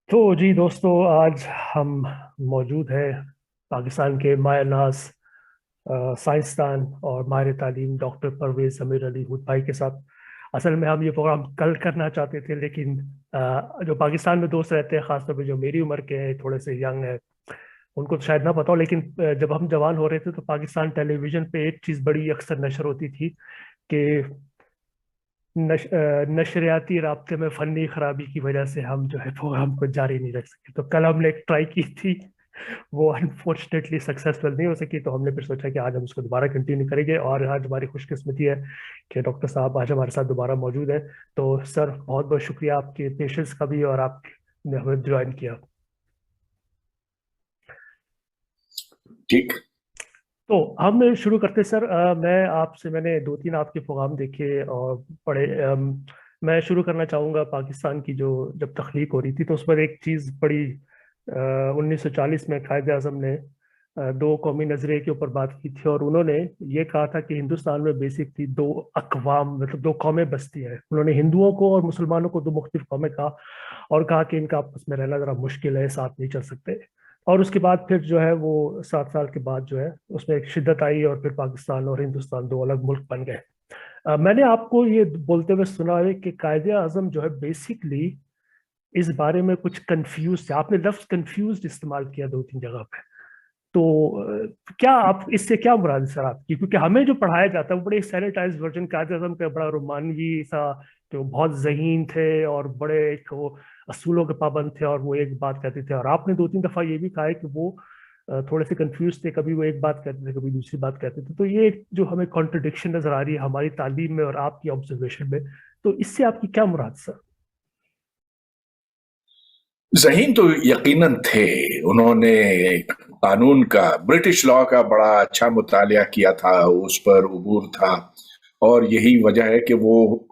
तो जी दोस्तों, आज हम मौजूद हैं पाकिस्तान के माय नाज साइंसदान और माहिर तालीम डॉक्टर परवेज अमीर अली हुड भाई के साथ। असल में हम ये प्रोग्राम कल करना चाहते थे, लेकिन जो पाकिस्तान में दोस्त रहते हैं, खासतौर पे जो मेरी उम्र के हैं, थोड़े से यंग है, उनको तो शायद ना पता हो, लेकिन जब हम जवान हो रहे थे तो पाकिस्तान टेलीविजन पे एक चीज़ बड़ी अक्सर नशर होती थी कि नशरियाती राब्ते में फनी खराबी की वजह से हम जो है प्रोग्राम को जारी नहीं रख सके। तो कल हमने एक ट्राई की थी, वो अनफॉर्चुनेटली सक्सेसफुल नहीं हो सकी, तो हमने फिर सोचा कि आज हम उसको दोबारा कंटिन्यू करेंगे। और आज हमारी खुशकिस्मती है कि डॉक्टर साहब आज हमारे साथ दोबारा मौजूद है। तो सर, बहुत बहुत शुक्रिया आपके पेशेंस का भी, और आपने हमें ज्वाइन किया। ठीक। तो हम शुरू करते सर। मैंने दो तीन आपके प्रोग्राम देखे और पढ़े। मैं शुरू करना चाहूँगा पाकिस्तान की जो जब तख्लीक हो रही थी, तो उस पर एक चीज़ बड़ी 1940 में कायद आज़म ने दो कौमी नजरिए के ऊपर बात की थी, और उन्होंने ये कहा था कि हिंदुस्तान में बेसिकली दो अकवाम, मतलब दो कौमें बसती हैं। उन्होंने हिंदुओं को और मुसलमानों को दो मुख्तलिफ कौमें कहा, और कहा कि इनका आपस में रहना ज़रा मुश्किल है, साथ नहीं चल सकते। और उसके बाद फिर जो है वो 7 साल के बाद जो है उसमें एक शिद्दत आई, और फिर पाकिस्तान और हिंदुस्तान दो अलग मुल्क बन गए। मैंने आपको ये बोलते हुए सुना है कि कायदे आजम जो है बेसिकली इस बारे में कुछ कंफ्यूज थे। आपने लफ्ज कंफ्यूज इस्तेमाल किया दो तीन जगह पे। तो क्या आप इससे क्या मुराद है सर आपकी? क्योंकि हमें जो पढ़ाया जाता है वो बड़े सैनिटाइज वर्जन कायदे आजम का, बड़ा रोमानवी सा, जो बहुत ज़हीन थे और बड़े एक वो असूलों के पाबंद थे, और वो एक बात कहते थे। और आपने दो तीन दफा ये भी कहा है कि वो थोड़े से कंफ्यूज थे, कभी वो एक बात कहते थे, कभी दूसरी बात कहते थे। तो ये एक जो हमें कॉन्ट्रडिक्शन नजर आ रही है हमारी तालीम में और आपकी ऑब्जर्वेशन में, तो इससे आपकी क्या मुराद सर? ज़हीन तो यकीनन थे। उन्होंने कानून का, ब्रिटिश लॉ का बड़ा अच्छा मुतालिया किया था, उस पर उबूर था। और यही वजह है कि वो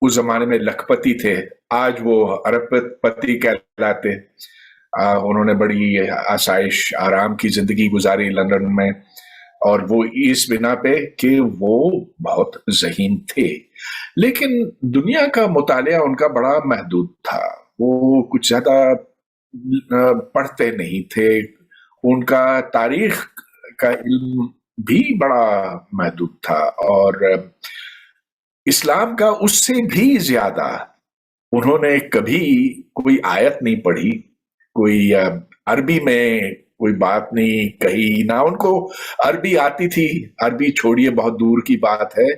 उस जमाने में लखपति थे, आज वो अरबपति कहलाते। उन्होंने बड़ी आसाइश आराम की जिंदगी गुजारी लंदन में, और वो इस बिना पे कि वो बहुत ज़हीन थे। लेकिन दुनिया का मुतालिया उनका बड़ा महदूद था। वो कुछ ज्यादा पढ़ते नहीं थे। उनका तारीख का इल्म भी बड़ा महदूद था, और इस्लाम का उससे भी ज्यादा उन्होंने कभी कोई आयत नहीं पढ़ी, कोई अरबी में कोई बात नहीं कही ना उनको। अरबी आती थी, अरबी छोड़िए बहुत दूर की बात है,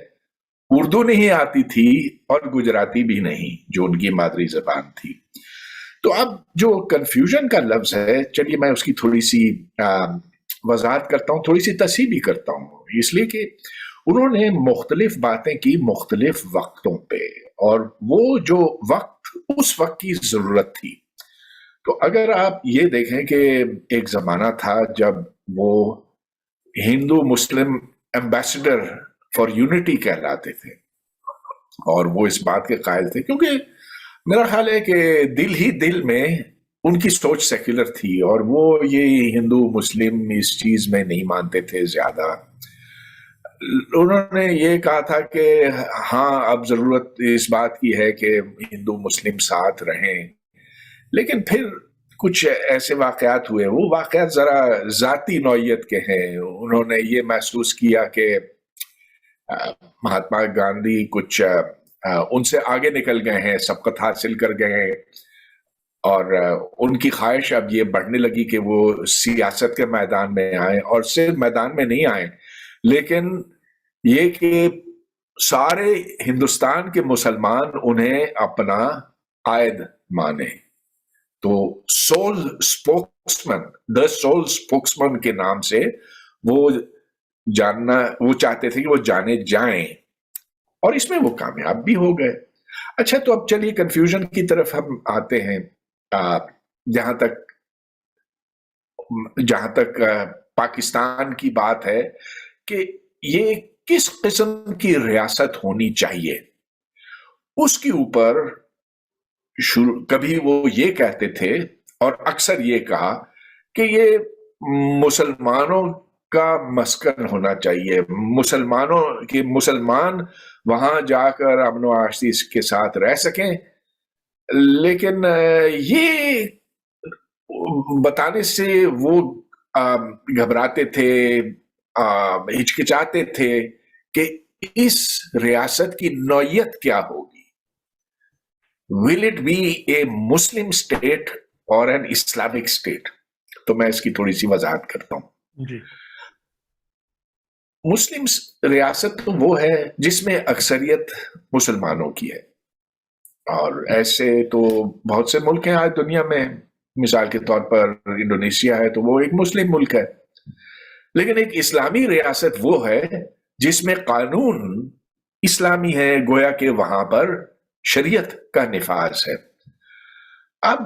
उर्दू नहीं आती थी, और गुजराती भी नहीं, जो उनकी मादरी जबान थी। तो अब जो कंफ्यूजन का लफ्ज है, चलिए मैं उसकी थोड़ी सी वजाहत करता हूँ, थोड़ी सी तस्हीह भी करता हूँ। इसलिए कि उन्होंने मुख्तलिफ बातें की मुख्तलिफ वक्तों पे, और वो जो वक्त उस वक्त की जरूरत थी। तो अगर आप ये देखें कि एक जमाना था जब वो हिंदू मुस्लिम एम्बेसडर फॉर यूनिटी कहलाते थे, और वो इस बात के कायल थे, क्योंकि मेरा ख्याल है कि दिल ही दिल में उनकी सोच सेक्युलर थी, और वो ये हिंदू मुस्लिम इस चीज में नहीं मानते थे ज्यादा। उन्होंने ये कहा था कि हाँ, अब जरूरत इस बात की है कि हिंदू मुस्लिम साथ रहें। लेकिन फिर कुछ ऐसे वाकयात हुए, वो वाकयात जरा जाती नौयत के हैं। उन्होंने ये महसूस किया कि महात्मा गांधी कुछ उनसे आगे निकल गए हैं, सबकत हासिल कर गए हैं, और उनकी ख्वाहिश अब ये बढ़ने लगी कि वो सियासत के मैदान में आए, और सिर्फ मैदान में नहीं आए, लेकिन ये कि सारे हिंदुस्तान के मुसलमान उन्हें अपना कायद माने। तो सोल स्पोक्समैन के नाम से वो जानना, वो चाहते थे कि वो जाने जाएं, और इसमें वो कामयाब भी हो गए। अच्छा, तो अब चलिए कंफ्यूजन की तरफ हम आते हैं। आ, जहां तक जहां तक पाकिस्तान की बात है कि ये किस किस्म की रियासत होनी चाहिए, उसके ऊपर शुरू कभी वो ये कहते थे, और अक्सर ये कहा कि ये मुसलमानों का मस्कन होना चाहिए, मुसलमानों के मुसलमान वहां जाकर अमन आशीष के साथ रह सकें, لیکن یہ بتانے سے وہ گھبراتے تھے، ہچکچاتے تھے کہ اس ریاست کی نوعیت کیا ہوگی، will it be a Muslim state اور این اسلامک اسٹیٹ. تو میں اس کی تھوڑی سی وضاحت کرتا ہوں. جی مسلم ریاست تو وہ ہے جس میں اکثریت مسلمانوں کی ہے، اور ایسے تو بہت سے ملک ہیں آج دنیا میں. مثال کے طور پر انڈونیشیا ہے تو وہ ایک مسلم ملک ہے. لیکن ایک اسلامی ریاست وہ ہے جس میں قانون اسلامی ہے، گویا کہ وہاں پر شریعت کا نفاذ ہے. اب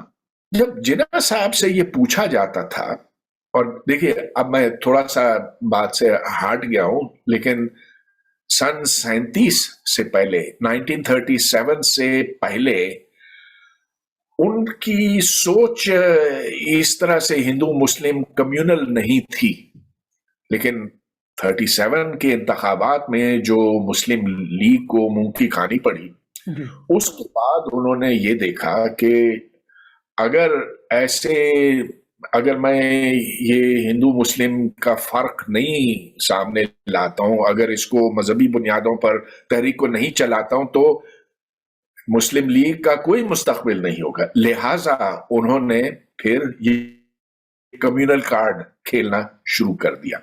جب جناح صاحب سے یہ پوچھا جاتا تھا، اور دیکھیے اب میں تھوڑا سا بات سے ہٹ گیا ہوں، لیکن سن 37 سے پہلے 1937 سے پہلے ان کی سوچ اس طرح سے ہندو مسلم کمیونل نہیں تھی. لیکن 37 کے انتخابات میں جو مسلم لیگ کو منہ کی کھانی پڑی، اس کے بعد انہوں نے یہ دیکھا کہ اگر میں یہ ہندو مسلم کا فرق نہیں سامنے لاتا ہوں، اگر اس کو مذہبی بنیادوں پر تحریک کو نہیں چلاتا ہوں، تو مسلم لیگ کا کوئی مستقبل نہیں ہوگا. لہٰذا انہوں نے پھر یہ کمیونل کارڈ کھیلنا شروع کر دیا.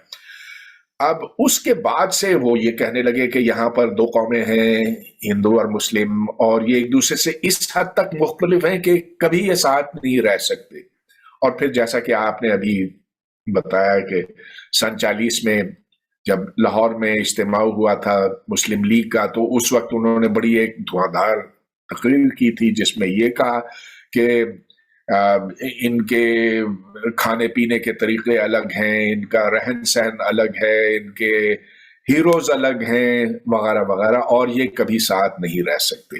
اب اس کے بعد سے وہ یہ کہنے لگے کہ یہاں پر دو قومیں ہیں، ہندو اور مسلم، اور یہ ایک دوسرے سے اس حد تک مختلف ہیں کہ کبھی یہ ساتھ نہیں رہ سکتے. اور پھر جیسا کہ آپ نے ابھی بتایا کہ سن 40 میں جب لاہور میں اجتماع ہوا تھا مسلم لیگ کا، تو اس وقت انہوں نے بڑی ایک دھواں تقریر کی تھی جس میں یہ کہا کہ ان کے کھانے پینے کے طریقے الگ ہیں، ان کا رہن سہن الگ ہے، ان کے ہیروز الگ ہیں، وغیرہ وغیرہ، اور یہ کبھی ساتھ نہیں رہ سکتے.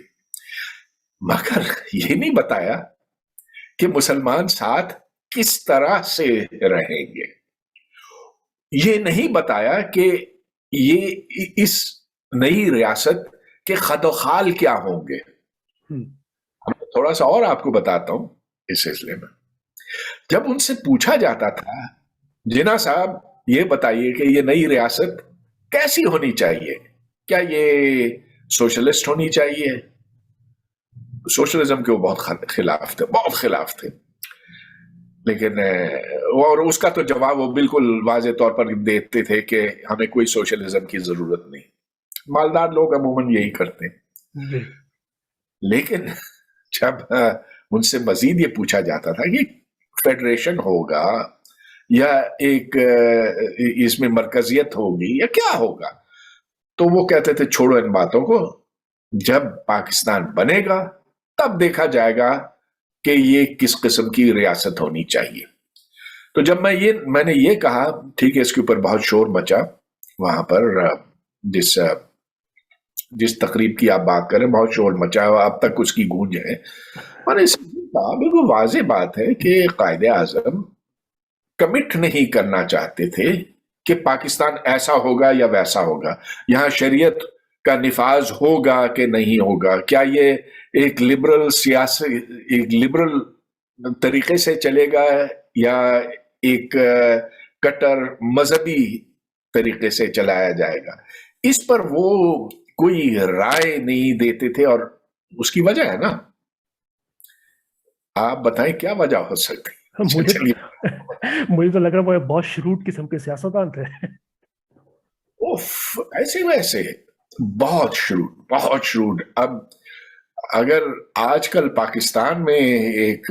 مگر یہ نہیں بتایا کہ مسلمان ساتھ کس طرح سے رہیں گے. یہ نہیں بتایا کہ یہ اس نئی ریاست کے خد و خال کیا ہوں گے. تھوڑا سا اور آپ کو بتاتا ہوں اس سلسلے میں. جب ان سے پوچھا جاتا تھا جناح صاحب یہ بتائیے کہ یہ نئی ریاست کیسی ہونی چاہیے، کیا یہ سوشلسٹ ہونی چاہیے؟ سوشلزم کے وہ بہت خلاف تھے. لیکن اور اس کا تو جواب وہ بالکل واضح طور پر دیتے تھے کہ ہمیں کوئی سوشلزم کی ضرورت نہیں، مالدار لوگ عموماً یہی کرتے ہیں. لیکن جب ان سے مزید یہ پوچھا جاتا تھا کہ فیڈریشن ہوگا یا ایک اس میں مرکزیت ہوگی یا کیا ہوگا، تو وہ کہتے تھے چھوڑو ان باتوں کو، جب پاکستان بنے گا تب دیکھا جائے گا کہ یہ کس قسم کی ریاست ہونی چاہیے. تو جب میں نے یہ کہا، ٹھیک ہے، اس کے اوپر بہت شور مچا وہاں پر، جس تقریب کی آپ بات کریں بہت شور مچا، اب تک اس کی گونج ہے. اور اس بالکل واضح بات ہے کہ قائد اعظم کمٹ نہیں کرنا چاہتے تھے کہ پاکستان ایسا ہوگا یا ویسا ہوگا، یہاں شریعت کا نفاذ ہوگا کہ نہیں ہوگا، کیا یہ ایک لبرل طریقے سے چلے گا یا ایک کٹر مذہبی طریقے سے چلایا جائے گا. اس پر وہ کوئی رائے نہیں دیتے تھے، اور اس کی وجہ ہے نا، آپ بتائیں کیا وجہ ہو سکتی؟ مجھے تو لگ رہا ہے وہ بہت شروٹ قسم کے سیاستدان تھے. ایسے ویسے بہت شروٹ. اب اگر آج کل پاکستان میں ایک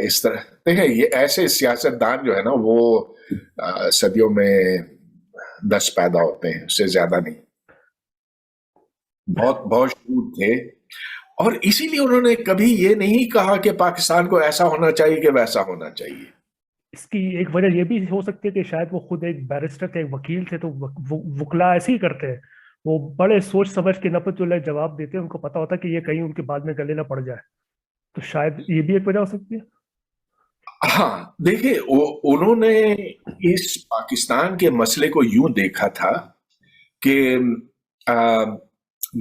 اس طرح دیکھیں، یہ ایسے سیاستدان جو ہے نا وہ صدیوں میں 10 پیدا ہوتے ہیں، اس سے زیادہ نہیں. بہت شروط تھے، اور اسی لیے انہوں نے کبھی یہ نہیں کہا کہ پاکستان کو ایسا ہونا چاہیے کہ ویسا ہونا چاہیے. اس کی ایک وجہ یہ بھی ہو سکتی ہے کہ شاید وہ خود ایک بیرسٹر تھے، ایک وکیل تھے، تو وکلا ایسے ہی کرتے ہیں، وہ بڑے سوچ سمجھ کے نپت چلے جواب دیتے ہیں، ان کو پتا ہوتا ہے کہ یہ کہیں ان کے بعد میں گلے نہ پڑ جائے. تو شاید یہ بھی ایک وجہ ہو سکتی ہے. ہاں دیکھیں، انہوں نے اس پاکستان کے مسئلے کو یوں دیکھا تھا کہ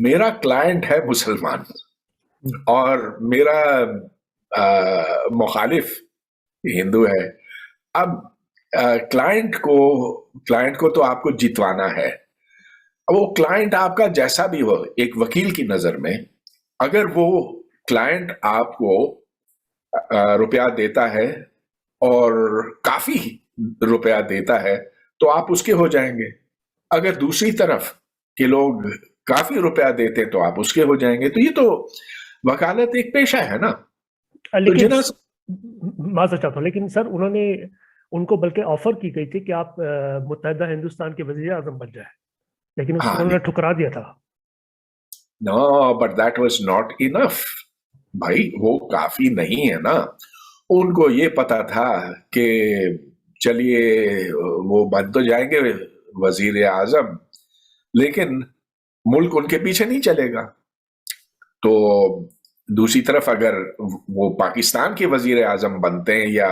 میرا کلائنٹ ہے مسلمان، اور میرا مخالف ہندو ہے. اب کلائنٹ کو تو آپ کو جتوانا ہے. وہ کلائنٹ آپ کا جیسا بھی ہو، ایک وکیل کی نظر میں اگر وہ کلائنٹ آپ کو روپیہ دیتا ہے اور کافی روپیہ دیتا ہے تو آپ اس کے ہو جائیں گے. اگر دوسری طرف کے لوگ کافی روپیہ دیتے تو آپ اس کے ہو جائیں گے. تو یہ تو وکالت ایک پیشہ ہے نا. تو لیکن جناس معذرت چاہتا ہوں، لیکن سر انہوں نے ان کو بلکہ آفر کی گئی تھی کہ آپ متحدہ ہندوستان کے وزیر اعظم بن جائیں، لیکن اس کو ہاں، انہوں نے ٹھکرا دیا تھا. No but that was not enough. بھائی وہ کافی نہیں ہے نا. ان کو یہ پتا تھا کہ چلیے وہ بن تو جائیں گے وزیر اعظم، لیکن ملک ان کے پیچھے نہیں چلے گا. تو دوسری طرف اگر وہ پاکستان کے وزیر اعظم بنتے ہیں یا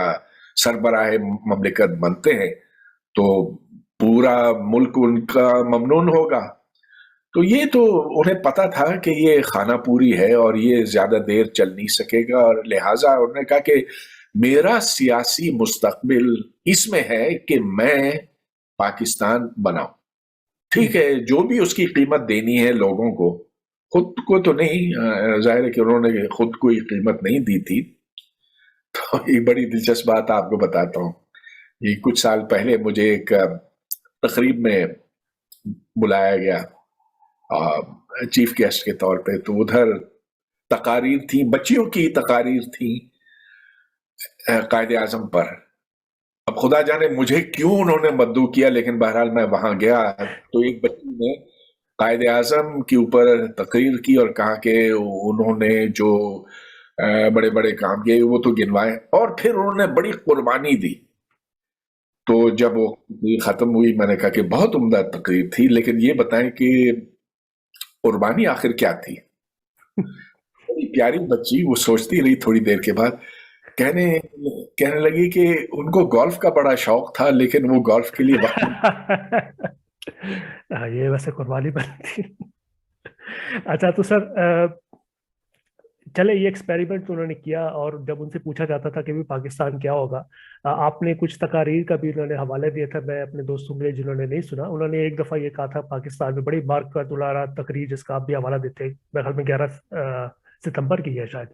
سربراہ مملکت بنتے ہیں تو پورا ملک ان کا ممنون ہوگا. تو یہ تو انہیں پتا تھا کہ یہ خانہ پوری ہے اور یہ زیادہ دیر چل نہیں سکے گا، اور لہٰذا انہوں نے کہا کہ میرا سیاسی مستقبل اس میں ہے کہ میں پاکستان بناؤں. ٹھیک ہے، جو بھی اس کی قیمت دینی ہے لوگوں کو، خود کو تو نہیں، ظاہر ہے کہ انہوں نے خود کوئی قیمت نہیں دی تھی. تو ایک بڑی دلچسپ بات آپ کو بتاتا ہوں. یہ کچھ سال پہلے مجھے ایک تقریب میں بلایا گیا چیف گیسٹ کے طور پہ. تو ادھر تقاریر تھی، بچیوں کی تقاریر تھی قائد اعظم پر. اب خدا جانے مجھے کیوں انہوں نے مدعو کیا، لیکن بہرحال میں وہاں گیا تو ایک بچی نے قائد اعظم کے اوپر تقریر کی اور کہا کہ انہوں نے جو بڑے بڑے کام کیے وہ تو گنوائے، اور پھر انہوں نے بڑی قربانی دی. تو جب وہ ختم ہوئی میں نے کہا کہ بہت عمدہ تقریر تھی، لیکن یہ بتائیں کہ قربانی آخر کیا تھی. بڑی پیاری بچی وہ سوچتی رہی، تھوڑی دیر کے بعد کہنے لگی کہ ان کو گولف کا بڑا شوق تھا لیکن وہ گولف کے لیے وقت یہ ویسے قربانی بنی تھی. اچھا تو سر چلے یہ ایکسپیریمنٹ انہوں نے کیا، اور جب ان سے پوچھا جاتا تھا کہ بھی پاکستان کیا ہوگا، آپ نے کچھ تقاریر کا بھی انہوں نے حوالے دیا تھا. میں اپنے دوستوں کے لیے جنہوں نے نہیں سنا، انہوں نے ایک دفعہ یہ کہا تھا پاکستان میں بڑی بارکت الارا تقریر، جس کا آپ بھی حوالہ دیتے ہیں، میرے خیال میں 11 ستمبر کی ہے شاید،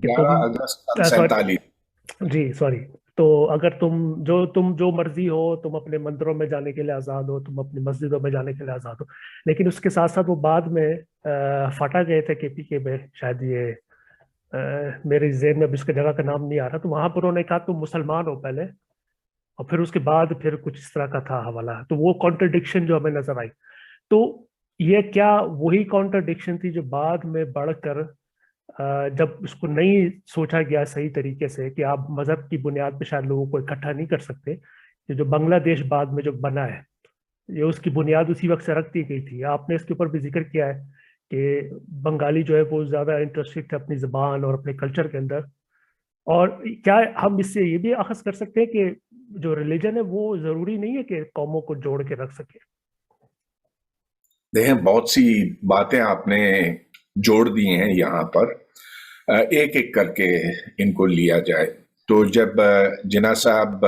کہ 11 اگست 1947. جی سوری. تو اگر تم جو مرضی ہو، تم اپنے مندروں میں جانے کے لیے آزاد ہو، تم اپنی مسجدوں میں جانے کے لیے آزاد ہو. لیکن اس کے ساتھ ساتھ وہ بعد میں فاٹا گئے تھے KPK میں، شاید یہ میرے ذہن میں اب اس کی جگہ کا نام نہیں آ رہا. تو وہاں پر انہوں نے کہا تم مسلمان ہو پہلے، اور پھر اس کے بعد پھر کچھ اس طرح کا تھا حوالہ. تو وہ کانٹرڈکشن جو ہمیں نظر آئی، تو یہ کیا وہی کانٹرڈکشن تھی جو بعد میں بڑھ کر جب اس کو نہیں سوچا گیا صحیح طریقے سے کہ آپ مذہب کی بنیاد پہ شاید لوگوں کو اکٹھا نہیں کر سکتے، کہ جو بنگلہ دیش بعد میں جو بنا ہے، یہ اس کی بنیاد اسی وقت سے رکھ دی گئی تھی. آپ نے اس کے اوپر بھی ذکر کیا ہے کہ بنگالی جو ہے وہ زیادہ انٹرسٹڈ تھے اپنی زبان اور اپنے کلچر کے اندر. اور کیا ہم اس سے یہ بھی اخذ کر سکتے ہیں کہ جو ریلیجن ہے وہ ضروری نہیں ہے کہ قوموں کو جوڑ کے رکھ سکے؟ دیکھیں بہت سی باتیں آپ نے جوڑ دی ہیں یہاں پر، ایک ایک کر کے ان کو لیا جائے. تو جب جناح صاحب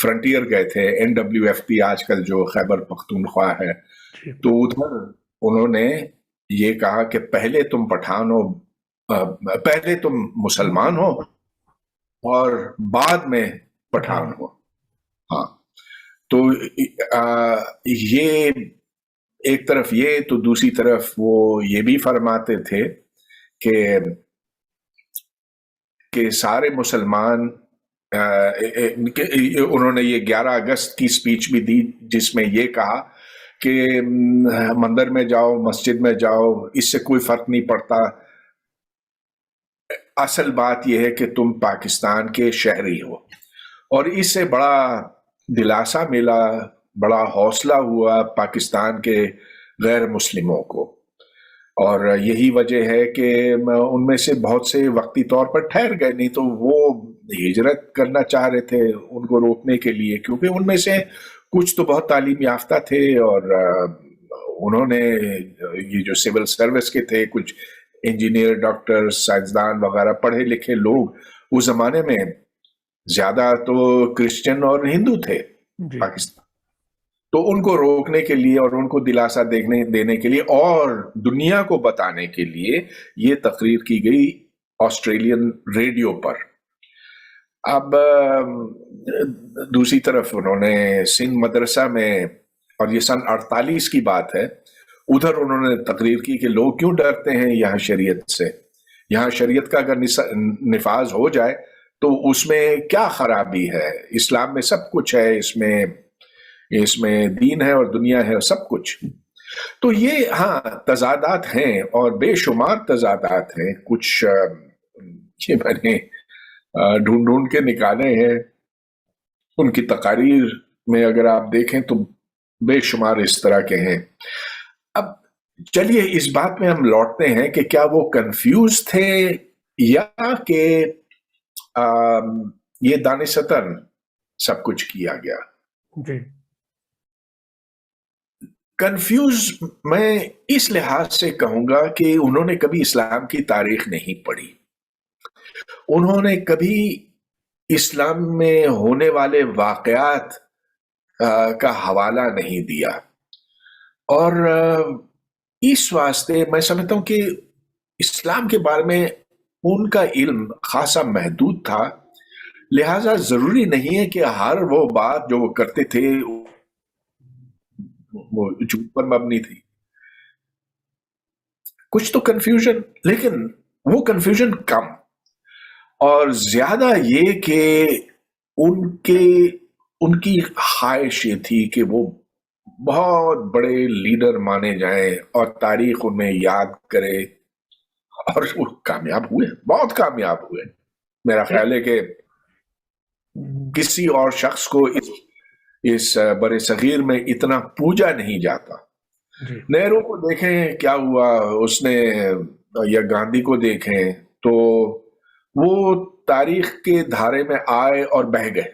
فرنٹیئر گئے تھے، NWFP آج کل جو خیبر پختونخوا ہے، تو ادھر انہوں نے یہ کہا کہ پہلے تم پٹھان ہو، پہلے تم مسلمان ہو اور بعد میں پٹھان ہو. ہاں، تو یہ ایک طرف یہ، تو دوسری طرف وہ یہ بھی فرماتے تھے کہ سارے مسلمان، انہوں نے یہ 11 اگست کی سپیچ بھی دی جس میں یہ کہا کہ مندر میں جاؤ، مسجد میں جاؤ، اس سے کوئی فرق نہیں پڑتا، اصل بات یہ ہے کہ تم پاکستان کے شہری ہو. اور اس سے بڑا دلاسا ملا، بڑا حوصلہ ہوا پاکستان کے غیر مسلموں کو. اور یہی وجہ ہے کہ ان میں سے بہت سے وقتی طور پر ٹھہر گئے، نہیں تو وہ ہجرت کرنا چاہ رہے تھے ان کو روکنے کے لیے، کیونکہ ان میں سے کچھ تو بہت تعلیم یافتہ تھے اور انہوں نے یہ جو سول سروس کے تھے، کچھ इंजीनियर, डॉक्टर, साइंसदान वगैरह पढ़े लिखे लोग उस जमाने में ज्यादा तो क्रिश्चियन और हिंदू थे जी पाकिस्तान। तो उनको रोकने के लिए और उनको दिलासा देने के लिए और दुनिया को बताने के लिए ये तकरीर की गई ऑस्ट्रेलियन रेडियो पर। अब दूसरी तरफ उन्होंने सिंध मदरसा में, और ये सन 48 की बात है, उधर उन्होंने तकरीर की कि लोग क्यों डरते हैं यहाँ शरीयत से, यहाँ शरीयत का अगर निफाज हो जाए तो उसमें क्या खराबी है, इस्लाम में सब कुछ है, इसमें दीन है और दुनिया है और सब कुछ। तो ये हाँ तजादात हैं और बेशुमार तजादात हैं, कुछ ये मैंने ढूंढ के निकाले हैं। उनकी तकारीर में अगर आप देखें तो बेशुमार इस तरह के हैं। अब चलिए इस बात में हम लौटते हैं कि क्या वो कंफ्यूज थे या कि ये दानिशतन सब कुछ किया गया। जी कंफ्यूज मैं इस लिहाज से कहूंगा कि उन्होंने कभी इस्लाम की तारीख नहीं पढ़ी, उन्होंने कभी इस्लाम में होने वाले वाकयात का हवाला नहीं दिया, और इस वास्ते मैं समझता हूं कि इस्लाम के बारे में उनका इल्म खासा महदूद था। लिहाजा जरूरी नहीं है कि हर वो बात जो वो करते थे वो झूठ पर मबनी थी। कुछ तो कंफ्यूजन, लेकिन वो कंफ्यूजन कम, और ज्यादा ये कि उनकी ख्वाहिश ये थी कि वो बहुत बड़े लीडर माने जाएं और तारीख उनमें याद करे, और वो कामयाब हुए, बहुत कामयाब हुए। मेरा ख्याल है कि किसी और शख्स को इस बड़े सगीर में इतना पूजा नहीं जाता। नेहरू को देखें क्या हुआ उसने, या गांधी को देखें तो वो तारीख के धारे में आए और बह गए।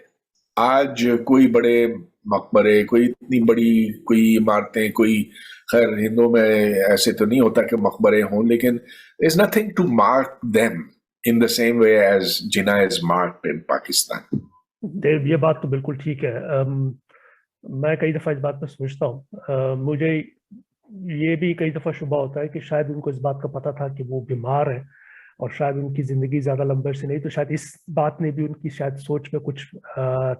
आज कोई बड़े मकबरे, कोई इतनी बड़ी कोई इमारतें, कोई, खैर हिंदुओं में ऐसे तो नहीं होता कि मकबरे हों, लेकिन there's nothing to mark them in the same way as Jinnah is marked in Pakistan. देव, ये बात तो बिल्कुल ठीक है। मैं कई दफ़ा इस बात पर सोचता हूँ, मुझे ये भी कई दफ़ा शुबा होता है कि शायद उनको इस बात का पता था कि वो बीमार है और शायद उनकी ज़िंदगी ज़्यादा लंबे से नहीं, तो शायद इस बात ने भी उनकी शायद सोच में कुछ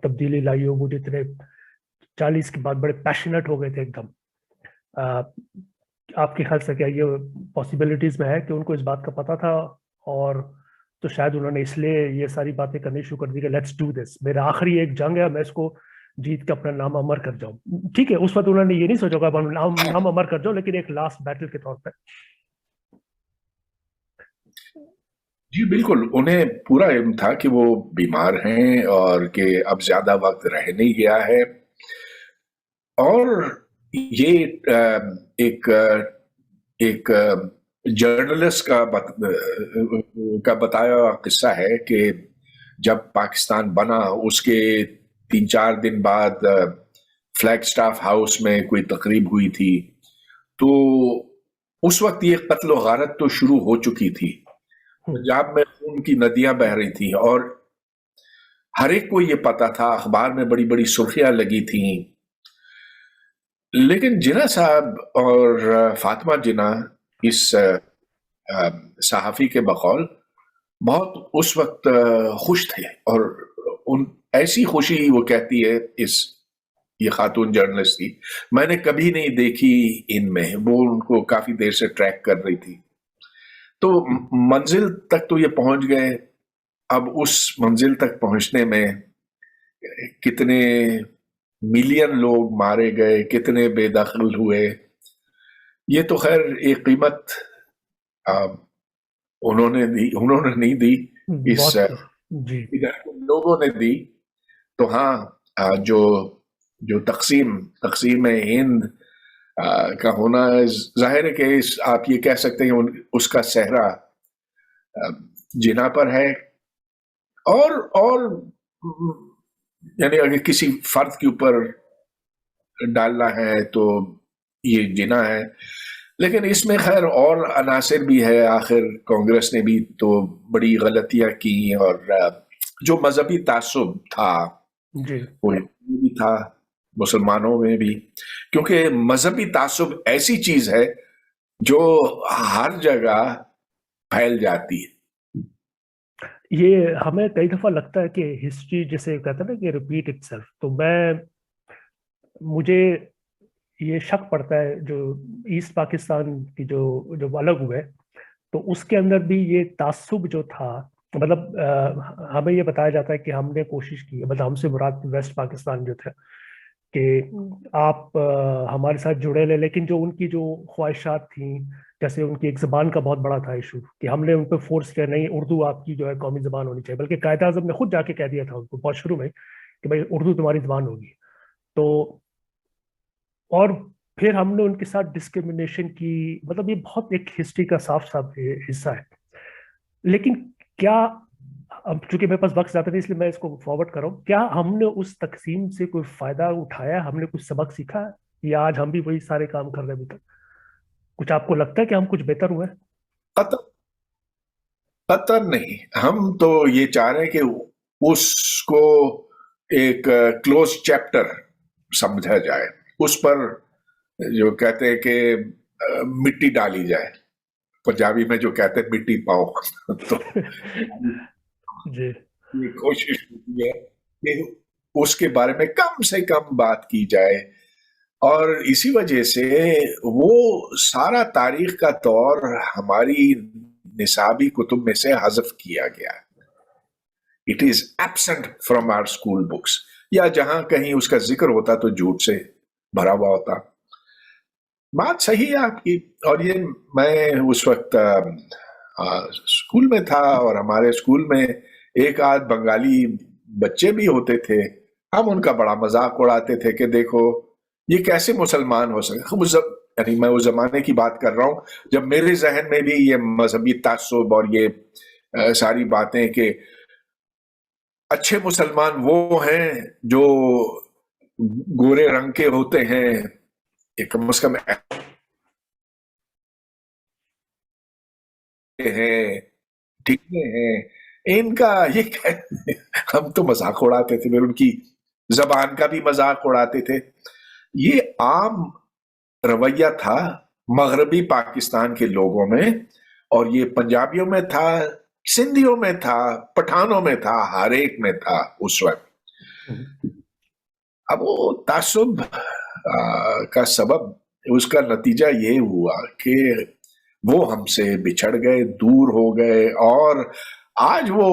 तब्दीली लाई हो। वो जितने 40 के बाद बड़े पैशनेट हो गए थे एकदम। आपके ख्याल से क्या ये पॉसिबिलिटीज़ में है कि उनको इस बात का पता था, और तो शायद उन्होंने इसलिए ये सारी बातें करनी शुरू कर दी कि लेट्स डू दिस, मेरा आखिरी एक जंग है, मैं इसको जीत के अपना नाम अमर कर जाऊं। ठीक है, उस वक्त उन्होंने ये नहीं सोचा होगा नाम अमर कर जाऊं, लेकिन एक लास्ट बैटल के तौर पर। जी बिल्कुल, उन्हें पूरा इल्म था कि वो बीमार हैं और कि अब ज्यादा वक्त रह नहीं गया है, और ये एक जर्नलिस्ट का बताया किस्सा है कि जब पाकिस्तान बना उसके 3-4 दिन बाद फ्लैगस्टाफ हाउस में कोई तकरीब हुई थी, तो उस वक्त ये कत्ल व गारत तो शुरू हो चुकी थी। पंजाब में खून की नदियां बह रही थी और हर एक को ये पता था, अखबार में बड़ी बड़ी सुर्खियां लगी थी। लेकिन जिन्ना साहब और फातिमा जिन्ना इस सहाफी के बकौल बहुत उस वक्त खुश थे, और उन ऐसी खुशी वो कहती है, ये खातून जर्नलिस्ट थी, मैंने कभी नहीं देखी इनमें। वो उनको काफी देर से ट्रैक कर रही थी, तो मंजिल तक तो ये पहुंच गए। अब उस मंजिल तक पहुंचने में कितने मिलियन लोग मारे गए, कितने बेदखल हुए, ये तो खैर एक कीमत उन्होंने नहीं दी, इस लोगों ने दी। तो हाँ, जो तकसीम हिंद का होना, जाहिर है कि आप ये कह सकते हैं उसका सेहरा जिन्ना पर है, और यानी अगर किसी फर्द के ऊपर डालना है तो ये जिन्ना है। लेकिन इसमें खैर और अनासिर भी है। आखिर कांग्रेस ने भी तो बड़ी गलतियां की, और जो मजहबी तासुब था जी। वो हिंदुओं में भी था, मुसलमानों में भी। क्योंकि मजहबी तासुब ऐसी चीज है जो हर जगह फैल जाती है। ये हमें कई दफा लगता है कि हिस्ट्री जैसे कहते हैं ना कि रिपीट इटसेल्फ, तो मुझे ये शक पड़ता है जो ईस्ट पाकिस्तान की जो जो अलग हुए, तो उसके अंदर भी ये तासुब जो था, मतलब हमें ये बताया जाता है कि हमने कोशिश की, मतलब हमसे मुराद वेस्ट पाकिस्तान जो थे, कि आप हमारे साथ जुड़े ले, लेकिन जो उनकी जो ख्वाहिशात थी, जैसे उनकी एक जबान का बहुत बड़ा था इशू, कि हमने उन पर फोर्स किया नहीं उर्दू आपकी जो है कौमी जबान होनी चाहिए, बल्कि कायद आजम ने खुद जाके कह दिया था उनको बहुत शुरू में कि भाई उर्दू तुम्हारी जबान होगी। तो और फिर हमने उनके साथ डिस्क्रिमिनेशन की, मतलब ये बहुत एक हिस्ट्री का साफ साफ हिस्सा है। लेकिन क्या, अब चूंकि मेरे पास वक्त ज्यादा नहीं इसलिए मैं इसको फॉरवर्ड कर रहा हूँ, क्या हमने उस तकसीम से कोई फायदा उठाया, हमने कुछ सबक सीखा है, या आज हम भी वही सारे काम कर रहे हैं अभी तक? कुछ आपको लगता है कि हम कुछ बेहतर हुए हैं? कतई कतई नहीं। हम तो ये चाह रहे हैं कि उसको एक क्लोज चैप्टर समझा जाए, उस पर जो कहते हैं कि मिट्टी डाली जाए। पंजाबी में जो कहते हैं मिट्टी पाओ तो जी। ये कोशिश होती है कि उसके बारे में कम से कम बात की जाए। और इसी वजह से वो सारा तारीख का दौर हमारी निसाबी कुतुब में से हज़फ किया गया है। It is absent from our school books, या जहां कहीं उसका जिक्र होता तो झूठ से भरा हुआ होता। बात सही है आपकी। और ये मैं उस वक्त स्कूल में था, और हमारे स्कूल में एक आध बंगाली बच्चे भी होते थे। हम उनका बड़ा मजाक उड़ाते थे कि देखो ये कैसे मुसलमान हो सके। यानी मैं उस जमाने की बात कर रहा हूँ जब मेरे जहन में भी ये मजहबी तासुब और ये सारी बातें कि अच्छे मुसलमान वो हैं जो गोरे रंग के होते हैं, ये कम से कम हैं, ठीक हैं। इनका ये हम तो मजाक उड़ाते थे, फिर उनकी जबान का भी मजाक उड़ाते थे। ये आम रवैया था मगरबी पाकिस्तान के लोगों में, और ये पंजाबियों में था, सिंधियों में था, पठानों में था, हर एक में था उस वक्त। अब वो तासुब का सबब, उसका नतीजा ये हुआ कि वो हमसे बिछड़ गए, दूर हो गए, और आज वो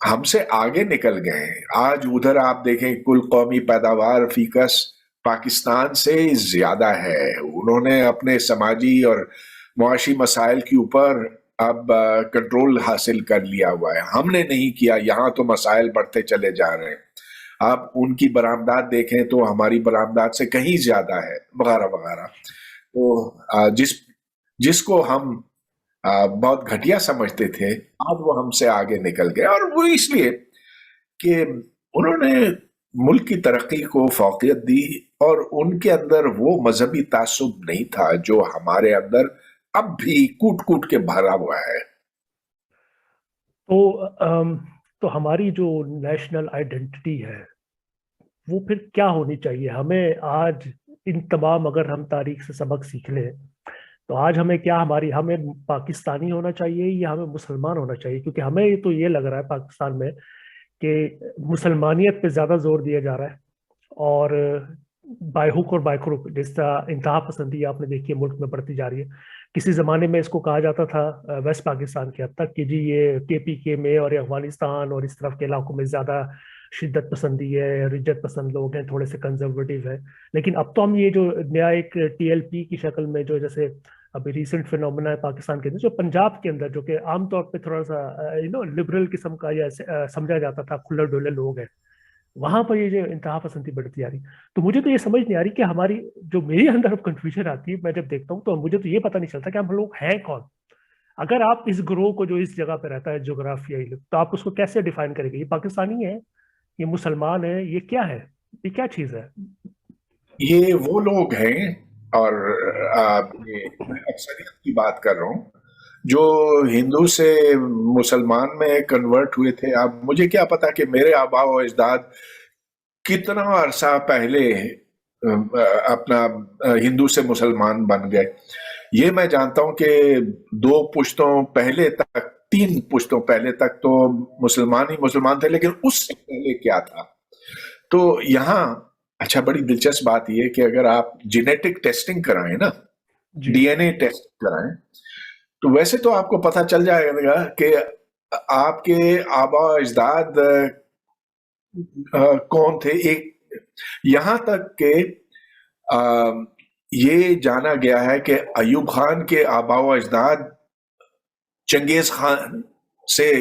हमसे आगे निकल गए। आज उधर आप देखें कुल कौमी पैदावार फीकस पाकिस्तान से ज्यादा है। उन्होंने अपने समाजी और मुआशी मसाइल के ऊपर अब कंट्रोल हासिल कर लिया हुआ है। हमने नहीं किया, यहाँ तो मसाइल बढ़ते चले जा रहे हैं। आप उनकी बरामदात देखें तो हमारी बरामदात से कहीं ज्यादा है, वगैरह वगैरह। तो जिसको हम बहुत घटिया समझते थे, आज वो हमसे आगे निकल गए। और वो इसलिए कि उन्होंने मुल्क की तरक्की को फौकियत दी, और उनके अंदर वो मजहबी तासुब नहीं था जो हमारे अंदर अब भी कूट कूट के भरा हुआ है। तो तो हमारी जो नेशनल आइडेंटिटी है वो फिर क्या होनी चाहिए हमें आज? इन तमाम, अगर हम तारीख से सबक सीख लें, तो आज हमें क्या, हमें पाकिस्तानी होना चाहिए या हमें मुसलमान होना चाहिए? क्योंकि हमें तो ये लग रहा है पाकिस्तान में कि मुसलमानियत पे ज्यादा जोर दिया जा रहा है, और बाय हुक और बाय क्रुक जिस तरह इंतहा पसंदी आपने देखी है मुल्क में बढ़ती जा रही है। किसी जमाने में इसको कहा जाता था वेस्ट पाकिस्तान के हद तक कि जी ये केपीके में और ये अफगानिस्तान और इस तरफ के इलाकों में ज्यादा शिद्दत पसंदी है, रिज्जत पसंद लोग हैं, थोड़े से कंजर्वेटिव है। लेकिन अब तो हम ये जो नया एक टीएलपी की शक्ल में, जो जैसे अभी रिसेंट फिनोमेना है पाकिस्तान के अंदर, जो पंजाब के अंदर, जो कि आमतौर पे थोड़ा सा लिबरल किस्म का या समझा जाता था, खुले डुले लोग हैं, वहां पर ये जो इंतहा पसंदी बढ़ती आ रही। तो मुझे तो ये समझ नहीं आ रही कि हमारी, जो मेरे अंदर अब कंफ्यूजन आती है मैं जब देखता हूँ, तो मुझे तो ये पता नहीं चलता कि हम लोग हैं कौन। अगर आप इस ग्रोह को जो इस जगह पे रहता है जोग्राफियाई लोग, तो आप उसको कैसे डिफाइन करेंगे? ये पाकिस्तानी है, ये मुसलमान है, ये क्या है, ये क्या चीज है? ये वो लोग हैं اور یہ میں اکثریت کی بات کر رہا ہوں جو ہندو سے مسلمان میں کنورٹ ہوئے تھے. اب مجھے کیا پتا کہ میرے آبا و اجداد کتنا عرصہ پہلے اپنا ہندو سے مسلمان بن گئے. یہ میں جانتا ہوں کہ 2 پشتوں پہلے تک، 3 پشتوں پہلے تک تو مسلمان ہی مسلمان تھے، لیکن اس سے پہلے کیا تھا. تو یہاں اچھا بڑی دلچسپ بات یہ کہ اگر آپ جینیٹک ٹیسٹنگ کرائیں نا، جی ڈی این اے ٹیسٹ کرائیں، تو ویسے تو آپ کو پتہ چل جائے گا کہ آپ کے آبا و اجداد کون تھے. ایک یہاں تک کہ یہ جانا گیا ہے کہ ایوب خان کے آبا و اجداد چنگیز خان سے،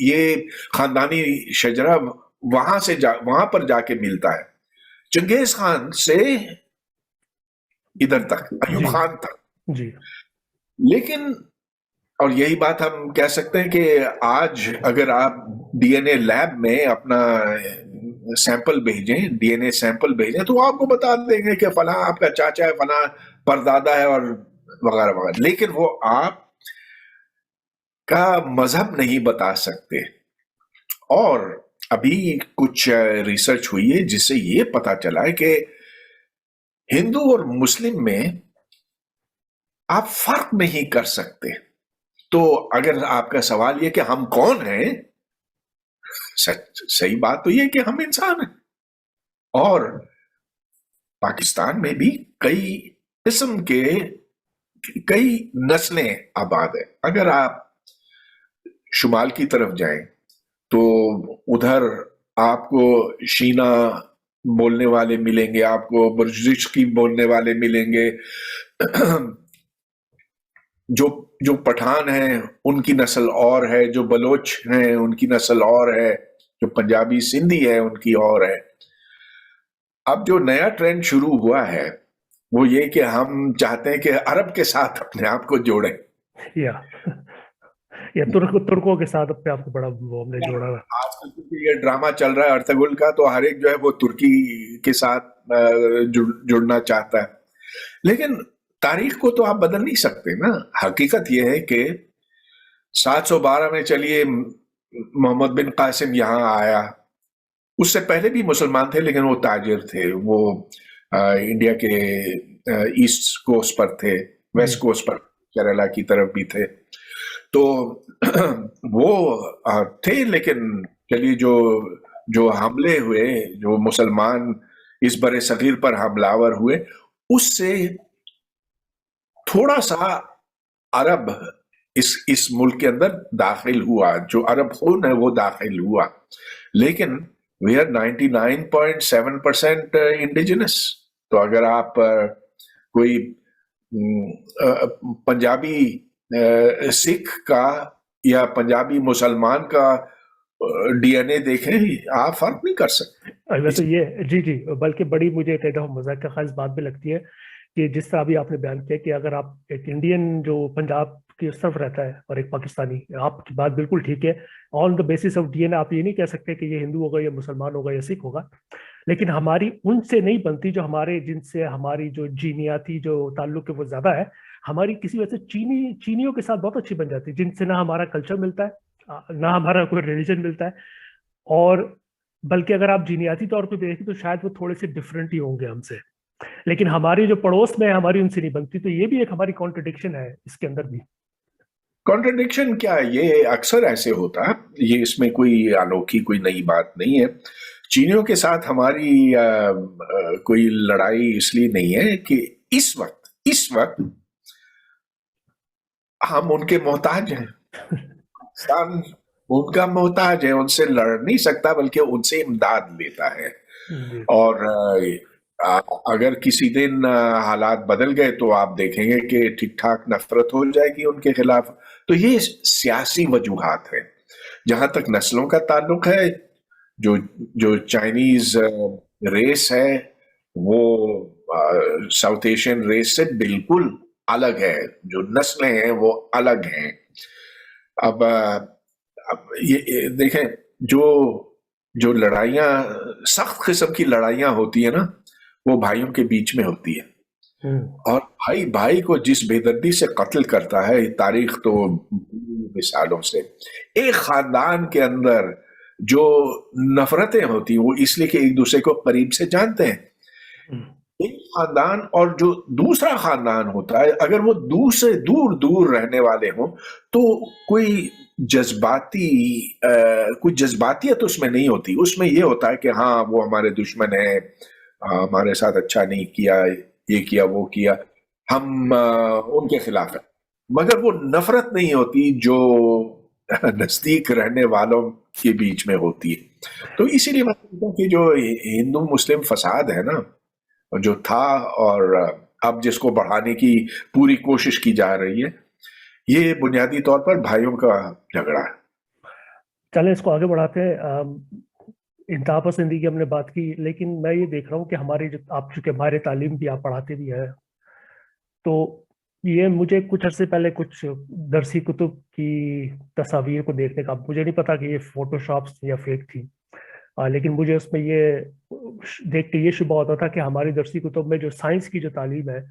یہ خاندانی شجرہ وہاں پر جا کے ملتا ہے، چنگیز خان سے ادھر تک، ایوب جی خان تک. جی لیکن اور یہی بات ہم کہہ سکتے ہیں کہ آج اگر آپ ڈی این اے لیب میں اپنا سیمپل بھیجیں، ڈی این اے سیمپل بھیجیں، تو آپ کو بتا دیں گے کہ فلاں آپ کا چاچا ہے، فلاں پردادا ہے، اور وغیرہ وغیرہ. لیکن وہ آپ کا مذہب نہیں بتا سکتے. اور ابھی کچھ ریسرچ ہوئی ہے جس سے یہ پتا چلا ہے کہ ہندو اور مسلم میں آپ فرق نہیں کر سکتے. تو اگر آپ کا سوال یہ کہ ہم کون ہیں، صحیح بات تو یہ کہ ہم انسان ہیں. اور پاکستان میں بھی کئی قسم کے کئی نسلیں آباد ہیں. اگر آپ شمال کی طرف جائیں تو ادھر آپ کو شینا بولنے والے ملیں گے، آپ کو برجسکی بولنے والے ملیں گے. جو پٹھان ہیں ان کی نسل اور ہے، جو بلوچ ہیں ان کی نسل اور ہے، جو پنجابی سندھی ہے ان کی اور ہے. اب جو نیا ٹرینڈ شروع ہوا ہے وہ یہ کہ ہم چاہتے ہیں کہ عرب کے ساتھ اپنے آپ کو جوڑیں. یا ترکوں کے ساتھ اپنے آپ کو بڑا وہ ہم نے جوڑا ہے. آج کل کیونکہ یہ ڈرامہ چل رہا ہے ارطغرل کا، تو ہر ایک جو ہے وہ ترکی کے ساتھ جڑنا چاہتا ہے. لیکن تاریخ کو تو آپ بدل نہیں سکتے نا. حقیقت یہ ہے کہ 712 میں چلیے محمد بن قاسم یہاں آیا، اس سے پہلے بھی مسلمان تھے لیکن وہ تاجر تھے، وہ انڈیا کے ایسٹ کوسٹ پر تھے، ویسٹ کوسٹ پر کیرلا کی طرف بھی تھے. تو وہ تھے. لیکن چلیے جو حملے ہوئے، جو مسلمان اس بر صغیر پر حملہ آور ہوئے، اس سے تھوڑا سا عرب اس ملک کے اندر داخل ہوا، جو عرب خون ہے وہ داخل ہوا. لیکن we are 99.7% انڈیجنس. تو اگر آپ کوئی پنجابی سکھ کا یا پنجابی مسلمان کا ڈی این اے دیکھیں، آپ فرق نہیں کر سکتے. تو یہ جی بلکہ بڑی مجھے مذاق کا خاص بات بھی لگتی ہے کہ جس طرح ابھی آپ نے بیان کیا کہ اگر آپ ایک انڈین جو پنجاب کی اس طرف رہتا ہے اور ایک پاکستانی، آپ کی بات بالکل ٹھیک ہے، on the basis of D N A آپ یہ نہیں کہہ سکتے کہ یہ ہندو ہوگا یا مسلمان ہوگا یا سکھ ہوگا. لیکن ہماری ان سے نہیں بنتی جو ہمارے، جن سے ہماری جو جینیاتی جو تعلق ہے وہ زیادہ ہے. ہماری کسی وجہ سے چینیوں کے ساتھ بہت اچھی بن جاتی ہے، جن سے نہ ہمارا کلچر ملتا ہے نہ ہمارا کوئی ریلیجن ملتا ہے. اور بلکہ اگر آپ جینیاتی طور پہ دیکھیں تو شاید وہ تھوڑے سے ڈفرینٹ ہی ہوں گے ہم سے، لیکن ہماری جو پڑوس میں ہماری ان سے نہیں بنتی. تو یہ بھی ایک ہماری کانٹرڈکشن ہے اس کے اندر بھی. کانٹرڈکشن کیا ہے؟ یہ اکثر ایسے ہوتا ہے، یہ اس میں کوئی انوکھی کوئی نئی بات نہیں ہے. چینیوں کے ساتھ ہماری کوئی لڑائی اس لیے نہیں ہے کہ اس وقت ہم ان کے محتاج ہیں. پاکستان ان کا محتاج ہے، ان سے لڑ نہیں سکتا بلکہ ان سے امداد لیتا ہے. اور اگر کسی دن حالات بدل گئے تو آپ دیکھیں گے کہ ٹھیک ٹھاک نفرت ہو جائے گی ان کے خلاف. تو یہ سیاسی وجوہات ہیں. جہاں تک نسلوں کا تعلق ہے، جو چائنیز ریس ہے وہ ساؤتھ ایشین ریس سے بالکل الگ ہے، جو نسلیں ہیں وہ الگ ہیں. اب یہ دیکھیں، جو لڑائیاں، سخت قسم کی لڑائیاں ہوتی ہیں نا، وہ بھائیوں کے بیچ میں ہوتی ہے. और भाई भाई को जिस बेदर्दी से कत्ल करता है, तारीख तो मिसालों से। एक खानदान के अंदर जो नफरतें होती हैं वो इसलिए कि एक दूसरे को करीब से जानते हैं। एक खानदान और जो दूसरा खानदान होता है, अगर वो दूर से दूर दूर रहने वाले हों तो कोई कोई जज्बातियत उसमें नहीं होती। उसमें ये होता है कि हाँ वो हमारे दुश्मन है, हमारे साथ अच्छा नहीं किया, ये किया वो किया, हम उनके खिलाफ है। मगर वो नफरत नहीं होती जो नजदीक रहने वालों के बीच में होती है। तो इसीलिए मैं कहता हूँ कि जो हिंदू मुस्लिम फसाद है ना, जो था और अब जिसको बढ़ाने की पूरी कोशिश की जा रही है, ये बुनियादी तौर पर भाइयों का झगड़ा है। चले इसको आगे बढ़ाते हैं। इंतहा पसंदी की हमने बात की, लेकिन मैं ये देख रहा हूँ कि हमारी जो आप चूंकि हमारे तालीम भी आप पढ़ाते भी हैं, तो ये मुझे कुछ अरसे पहले कुछ दरसी कुतुब की तस्वीर को देखने का, मुझे नहीं पता कि ये फोटोशॉप या फेक थी, लेकिन मुझे उसमें ये देख के ये शुबा होता था कि हमारी दरसी कुतुब में जो साइंस की जो तालीम है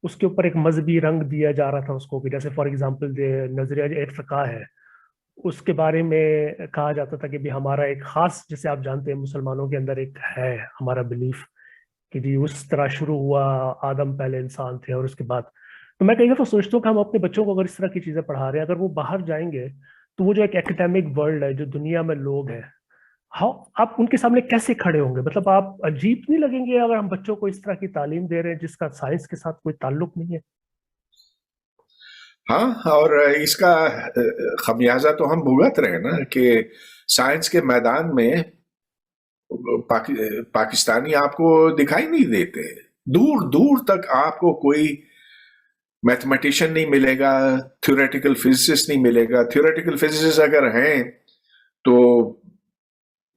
उसके ऊपर एक मजहबी रंग दिया जा रहा था उसको, कि जैसे फॉर एग्जांपल नजरिया जो इर्तिका है उसके बारे में कहा जाता था कि भी हमारा एक खास, जैसे आप जानते हैं मुसलमानों के अंदर एक है हमारा बिलीफ कि जी उस तरह शुरू हुआ, आदम पहले इंसान थे और उसके बाद। तो मैं कई दफा सोचता हूँ कि हम अपने बच्चों को अगर इस तरह की चीजें पढ़ा रहे हैं, अगर वो बाहर जाएंगे तो वो जो एक एकेडमिक वर्ल्ड है, जो दुनिया में लोग हैं, हाँ आप उनके सामने कैसे खड़े होंगे? मतलब आप अजीब नहीं लगेंगे अगर हम बच्चों को इस तरह की तालीम दे रहे हैं जिसका साइंस के साथ कोई ताल्लुक नहीं है? हाँ, और इसका खमियाजा तो हम भुगत रहे हैं ना कि साइंस के मैदान में पाकिस्तानी आपको दिखाई नहीं देते। दूर दूर तक आपको कोई मैथमेटिशियन नहीं मिलेगा, थ्योरेटिकल फिजिसिस्ट नहीं मिलेगा। थ्योरेटिकल फिजिसिस्ट अगर हैं तो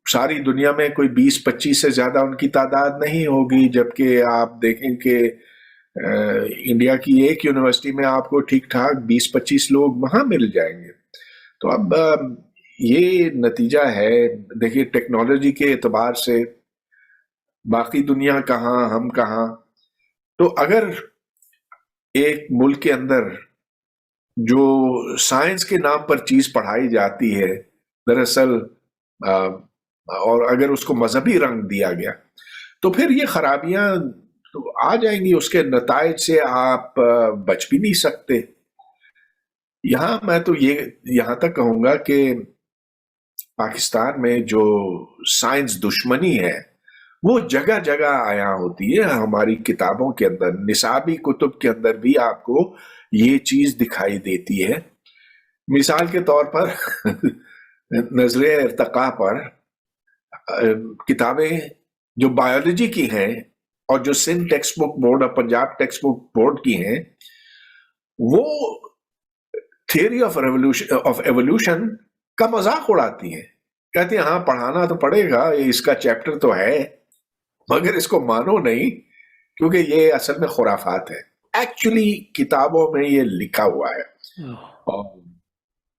सारी दुनिया में कोई 20-25 से ज्यादा उनकी तादाद नहीं होगी, जबकि आप देखें कि इंडिया की एक यूनिवर्सिटी में आपको ठीक ठाक 20-25 लोग वहां मिल जाएंगे। तो अब ये नतीजा है। देखिए टेक्नोलॉजी के एतबार से बाकी दुनिया कहाँ, हम कहाँ। तो अगर एक मुल्क के अंदर जो साइंस के नाम पर चीज पढ़ाई जाती है दरअसल और अगर उसको मजहबी रंग दिया गया तो फिर ये खराबियां तो आ जाएंगी, उसके नतायज से आप बच भी नहीं सकते। यहां मैं तो ये यहां तक कहूंगा कि पाकिस्तान में जो साइंस दुश्मनी है वो जगह जगह आया होती है। हमारी किताबों के अंदर, निसाबी कुतुब के अंदर भी आपको ये चीज दिखाई देती है। मिसाल के तौर पर नजरिया इर्तिका पर किताबें जो बायोलॉजी की हैं और जो सिंध टेक्स्ट बुक बोर्ड और पंजाब टेक्स्ट बुक बोर्ड की हैं, वो थियरी ऑफ एवोल्यूशन का मजाक उड़ाती हैं। कहती हैं हाँ पढ़ाना तो पड़ेगा, इसका चैप्टर तो है, मगर इसको मानो नहीं क्योंकि ये असल में खुराफात है। एक्चुअली किताबों में ये लिखा हुआ है और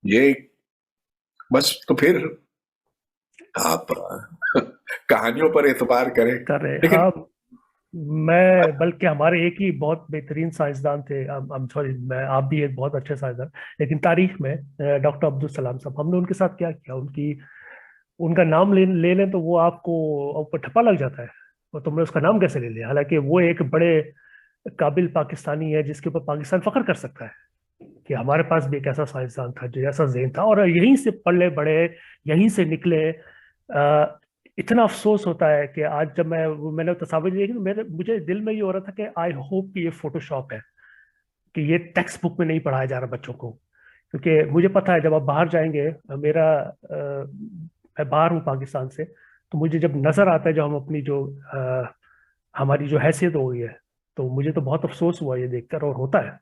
ये बस तो फिर आप कहानियों पर एतबार करें। लेकिन हाँ, मैं बल्कि हमारे एक ही बहुत बेहतरीन साइंसदान थे, सॉरी मैं, आप भी एक बहुत अच्छे साइंसदान, लेकिन तारीख में डॉक्टर अब्दुल सलाम साहब, हमने उनके साथ क्या किया, उनका नाम ले लें तो वो आपको ऊपर ठप्पा लग जाता है, और तुमने उसका नाम कैसे ले लिया, हालांकि वो एक बड़े काबिल पाकिस्तानी है जिसके ऊपर पाकिस्तान फख्र कर सकता है कि हमारे पास भी एक ऐसा साइंसदान था जो ऐसा ज़हन था, और यहीं से पले बड़े, यहीं से निकले। इतना अफसोस होता है कि आज जब मैंने तस्वीर देखी तो मुझे दिल में ये हो रहा था कि आई होप कि ये फोटोशॉप है, कि ये टेक्स्ट बुक में नहीं पढ़ाया जा रहा बच्चों को। क्योंकि मुझे पता है जब आप बाहर जाएंगे, मैं बाहर हूँ पाकिस्तान से, तो मुझे जब नज़र आता है जो हम अपनी जो हमारी जो हैसियत हो गई है, तो मुझे तो बहुत अफसोस हुआ ये देखकर, और होता है।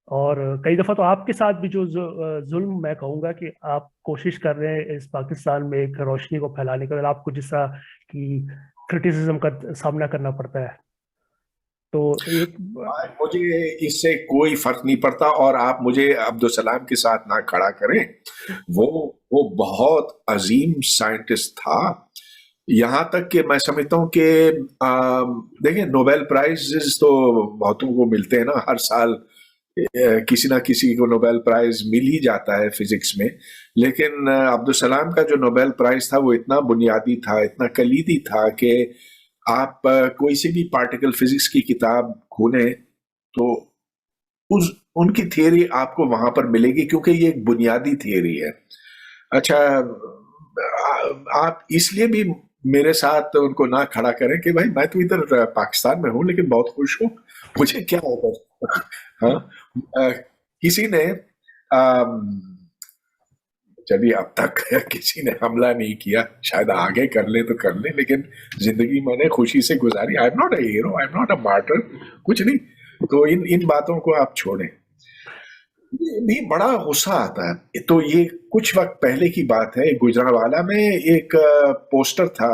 और कई दफ़ा तो आपके साथ भी जो जुल्म, मैं कहूँगा कि आप कोशिश कर रहे हैं इस पाकिस्तान में एक रोशनी को फैलाने का, आपको जिस तरह की क्रिटिसिज्म का सामना करना पड़ता है, तो एक मुझे इससे कोई फर्क नहीं पड़ता। और आप मुझे अब्दुल सलाम के साथ ना खड़ा करें। वो बहुत अजीम साइंटिस्ट था यहाँ तक कि मैं समझता हूँ कि देखिए, नोबेल प्राइजेस तो बहुतों को मिलते हैं ना हर साल। किसी ना किसी को नोबेल प्राइज मिल ही जाता है फिजिक्स में। लेकिन अब्दुल सलाम का जो नोबेल प्राइज था वो इतना बुनियादी था, इतना कलीदी था कि आप कोई सी भी पार्टिकल फिजिक्स की किताब खोलें तो उस उनकी थियरी आपको वहां पर मिलेगी, क्योंकि ये एक बुनियादी थियरी है। अच्छा, आप इसलिए भी मेरे साथ उनको ना खड़ा करें कि भाई मैं तो इधर पाकिस्तान में हूँ लेकिन बहुत खुश हूँ, मुझे क्या होगा। हाँ, किसी ने चलिए अब तक किसी ने हमला नहीं किया, शायद आगे कर ले तो कर ले, लेकिन जिंदगी मैंने खुशी से गुजारी। I am not a hero, I am not a martyr, कुछ नहीं। तो इन इन बातों को आप छोड़ें। ये भी बड़ा गुस्सा आता है। तो ये कुछ वक्त पहले की बात है, गुजरांवाला में एक पोस्टर था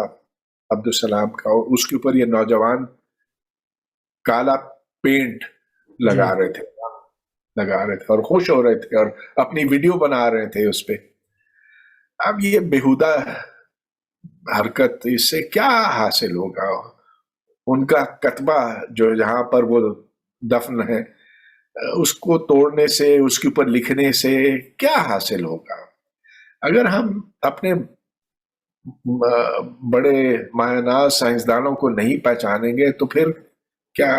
अब्दुल सलाम का, और उसके ऊपर ये नौजवान काला पेंट जी लगा रहे थे और खुश हो रहे थे और अपनी वीडियो बना रहे थे उस पे। अब ये बेहुदा हरकत, इससे क्या हासिल होगा? उनका कतबा जो जहां पर वो दफन है, उसको तोड़ने से, उसके ऊपर लिखने से क्या हासिल होगा? अगर हम अपने बड़े मायनाज साइंसदानों को नहीं पहचानेंगे तो फिर क्या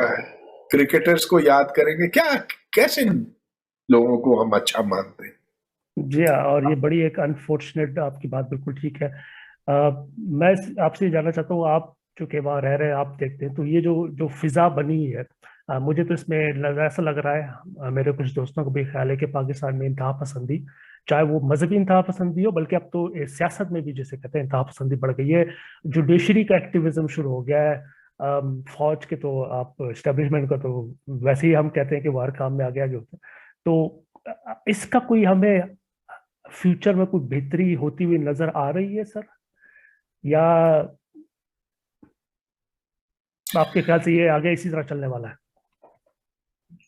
क्रिकेटर्स को याद करेंगे? क्या, कैसे लोगों को हम अच्छा मानते हैं? जी हाँ, और ये बड़ी एक अनफॉर्चुनेट, आपकी बात बिल्कुल ठीक है। मैं आपसे ये जानना चाहता हूँ, आप जो कि वहाँ रह रहे हैं, आप देखते हैं तो ये जो जो फिजा बनी है, मुझे तो इसमें ऐसा लग रहा है, मेरे कुछ दोस्तों को भी ख्याल है कि पाकिस्तान में इंतहा पसंदी, चाहे वो मजहबी इंतहा पसंदी हो, बल्कि अब तो सियासत में भी जिसे कहते हैं इंतहा पसंदी बढ़ गई है। जुडिशरी का एक्टिविज्म शुरू हो गया है। फौज के तो आप एस्टेब्लिशमेंट का तो वैसे ही हम कहते हैं कि वो हर काम में आ गया जो होता है। तो इसका कोई हमें फ्यूचर में कोई बेहतरी होती हुई नजर आ रही है सर, या आपके ख्याल से ये आगे इसी तरह चलने वाला है?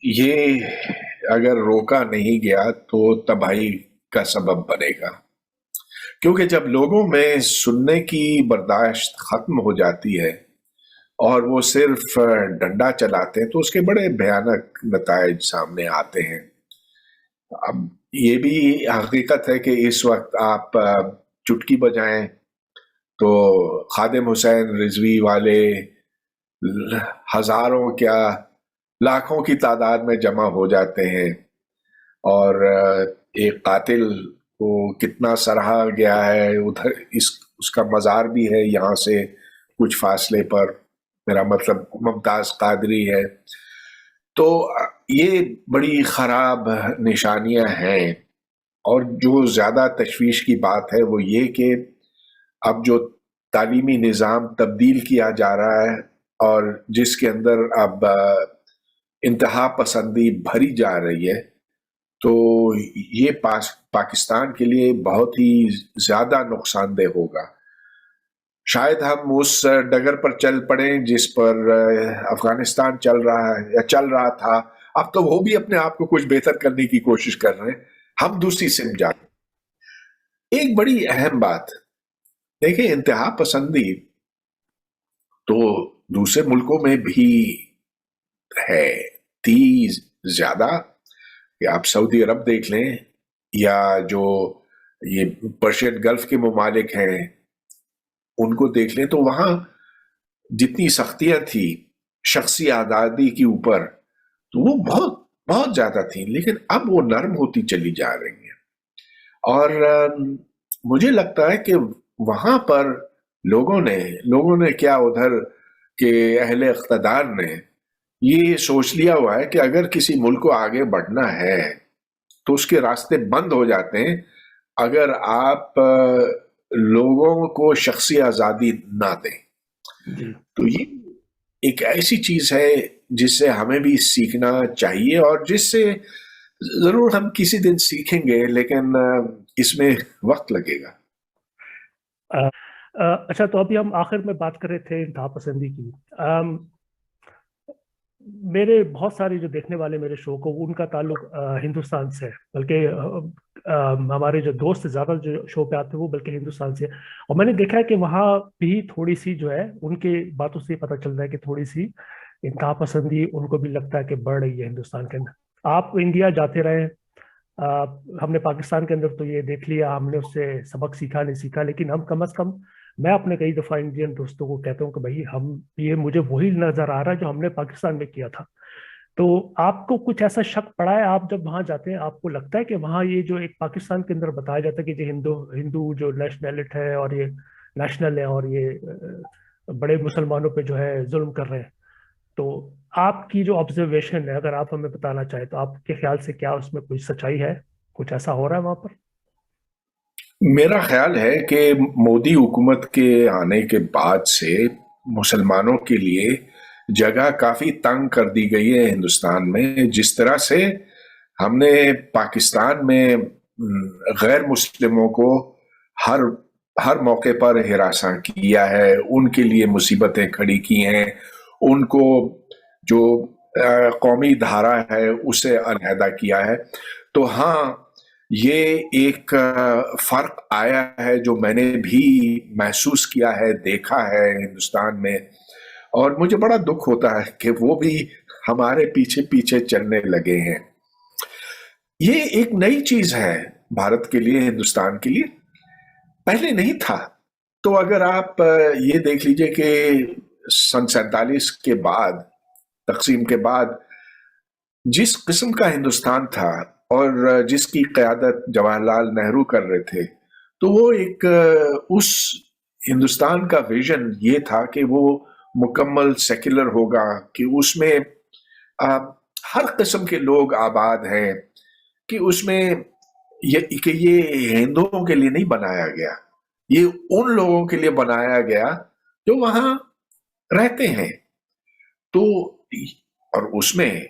ये अगर रोका नहीं गया तो तबाही का सबब बनेगा, क्योंकि जब लोगों में सुनने की बर्दाश्त खत्म हो जाती है और वो सिर्फ डंडा चलाते हैं तो उसके बड़े भयानक नतायज सामने आते हैं। अब ये भी हकीकत है कि इस वक्त आप चुटकी बजाएं तो खादिम हुसैन रिजवी वाले हजारों क्या लाखों की तादाद में जमा हो जाते हैं, और एक कातिल को कितना सराहा गया है, उधर इस उसका मजार भी है यहाँ से कुछ फासले पर, मेरा मतलब मुमताज कादरी है। तो ये बड़ी खराब निशानियां हैं। और जो ज्यादा तशवीश की बात है वो ये कि अब जो तालीमी निज़ाम तब्दील किया जा रहा है और जिसके अंदर अब इंतहा पसंदी भरी जा रही है, तो ये पाकिस्तान के लिए बहुत ही ज्यादा नुकसानदेह होगा। शायद हम उस डगर पर चल पड़े जिस पर अफगानिस्तान चल रहा है या चल रहा था। अब तो वो भी अपने आप को कुछ बेहतर करने की कोशिश कर रहे हैं, हम दूसरी सिम जा रहे हैं। एक बड़ी अहम बात देखिए, इंतहा पसंदी तो दूसरे मुल्कों में भी है, थी ज्यादा। कि आप सऊदी अरब देख लें या जो ये पर्शियन गल्फ के ममालिक हैं उनको देख लें, तो वहां जितनी सख्तियां थी शख्सी आज़ादी के ऊपर, तो वो बहुत बहुत ज्यादा थी, लेकिन अब वो नरम होती चली जा रही हैं। और मुझे लगता है कि वहां पर लोगों ने क्या, उधर के अहले इक़्तिदार ने ये सोच लिया हुआ है कि अगर किसी मुल्क को आगे बढ़ना है तो उसके रास्ते बंद हो जाते हैं अगर आप लोगों को शख्सी आज़ादी ना दें। जी तो ये एक ऐसी चीज है जिससे हमें भी सीखना चाहिए, और जिससे जरूर हम किसी दिन सीखेंगे, लेकिन इसमें वक्त लगेगा। अ, अच्छा, तो अभी हम आखिर में बात कर रहे थे इंतहा पसंदी की। मेरे बहुत सारे जो देखने वाले मेरे शो को, उनका ताल्लुक हिंदुस्तान से है, बल्कि हमारे जो दोस्त ज्यादा जो शो पे आते हैं वो बल्कि हिंदुस्तान से है। और मैंने देखा है कि वहाँ भी थोड़ी सी जो है, उनके बातों से पता चल रहा है कि थोड़ी सी इंतहा पसंदी उनको भी लगता है कि बढ़ रही है हिंदुस्तान के अंदर। आप इंडिया जाते रहे, हमने पाकिस्तान के अंदर तो ये देख लिया, हमने उससे सबक सीखा नहीं सीखा, लेकिन हम कम अज कम, मैं अपने कई दफा इंडियन दोस्तों को कहता हूँ कि भाई हम, ये मुझे वही नजर आ रहा है जो हमने पाकिस्तान में किया था। तो आपको कुछ ऐसा शक पड़ा है, आप जब वहां जाते हैं आपको लगता है कि वहाँ ये जो एक पाकिस्तान के अंदर बताया जाता है कि जो हिंदू हिंदू जो नेशनलिटी है और ये नेशनल है और ये बड़े मुसलमानों पे जो है जुल्म कर रहे हैं, तो आपकी जो ऑब्जर्वेशन है, अगर आप हमें बताना चाहें तो आपके ख्याल से क्या उसमें कोई सच्चाई है, कुछ ऐसा हो रहा है वहां पर? मेरा ख्याल है कि मोदी हुकूमत के आने के बाद से मुसलमानों के लिए जगह काफी तंग कर दी गई है हिंदुस्तान में। जिस तरह से हमने पाकिस्तान में गैर मुस्लिमों को हर हर मौके पर हिरासा किया है, उनके लिए मुसीबतें खड़ी की हैं, उनको जो कौमी धारा है उसे अलहदा किया है। तो हाँ, ये एक फर्क आया है जो मैंने भी महसूस किया है, देखा है हिंदुस्तान में। और मुझे बड़ा दुख होता है कि वो भी हमारे पीछे पीछे चलने लगे हैं। ये एक नई चीज है भारत के लिए, हिंदुस्तान के लिए, पहले नहीं था। तो अगर आप ये देख लीजिए कि सन 47 के बाद, तकसीम के बाद, जिस किस्म का हिंदुस्तान था और जिसकी क़यादत जवाहरलाल नेहरू कर रहे थे, तो वो एक उस हिंदुस्तान का विजन ये था कि वो मुकम्मल सेक्युलर होगा, कि उसमें आ, हर किस्म के लोग आबाद हैं, कि उसमें ये हिंदुओं के लिए नहीं बनाया गया, ये उन लोगों के लिए बनाया गया जो वहां रहते हैं। तो और उसमें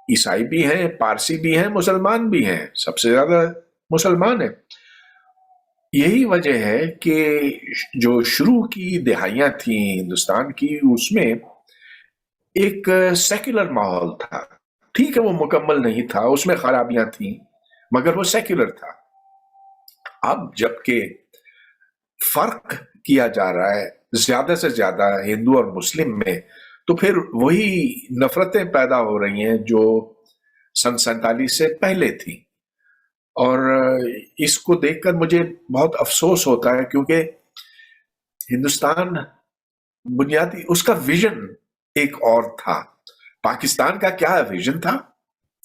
ईसाई भी हैं, पारसी भी हैं, मुसलमान भी हैं, सबसे ज्यादा मुसलमान हैं। यही वजह है कि जो शुरू की दिहाइयां थी हिंदुस्तान की, उसमें एक सेक्युलर माहौल था। ठीक है, वो मुकम्मल नहीं था, उसमें खराबियां थी, मगर वो सेक्युलर था। अब जबकि फर्क किया जा रहा है ज्यादा से ज्यादा हिंदू और मुस्लिम में, तो फिर वही नफरतें पैदा हो रही हैं जो सन 47 से पहले थी। और इसको देखकर मुझे बहुत अफसोस होता है, क्योंकि हिंदुस्तान बुनियादी उसका विजन एक और था। पाकिस्तान का क्या विजन था,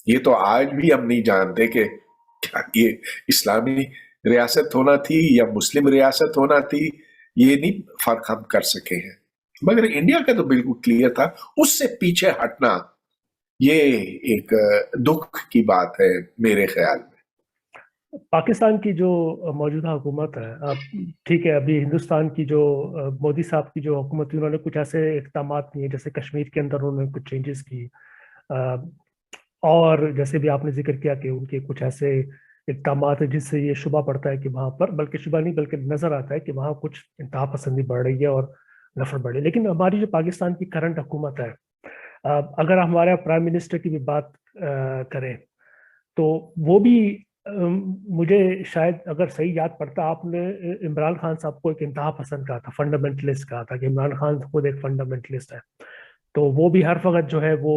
ये तो आज भी हम नहीं जानते कि क्या ये इस्लामी रियासत होना थी या मुस्लिम रियासत होना थी। ये नहीं फर्क हम कर सके हैं, मगर इंडिया का तो बिल्कुल क्लियर था। उससे पीछे हटना ये एक दुख की बात है मेरे ख्याल में। पाकिस्तान की जो मौजूदा हुकूमत है, अब ठीक है, अभी हिंदुस्तान की जो मोदी साहब की जो हुकूमत थी, उन्होंने कुछ ऐसे इकदाम किए, जैसे कश्मीर के अंदर उन्होंने कुछ चेंजेस की, अ, और जैसे भी आपने जिक्र किया कि उनके कुछ ऐसे इकदाम है जिससे ये शुबा पड़ता है कि वहां पर, बल्कि शुबा नहीं बल्कि नजर आता है कि वहां कुछ इंतहा पसंदी बढ़ रही है और नफरत बढ़ रही है। लेकिन हमारी जो पाकिस्तान की करंट हुकूमत है, अगर हमारे प्राइम मिनिस्टर की भी बात करें, तो वो भी मुझे शायद अगर सही याद पड़ता, आपने इमरान खान साहब को एक इंतहा पसंद कहा था, फंडामेंटलिस्ट कहा था कि इमरान खान खुद एक फंडामेंटलिस्ट है। तो वो भी हर वक्त जो है वो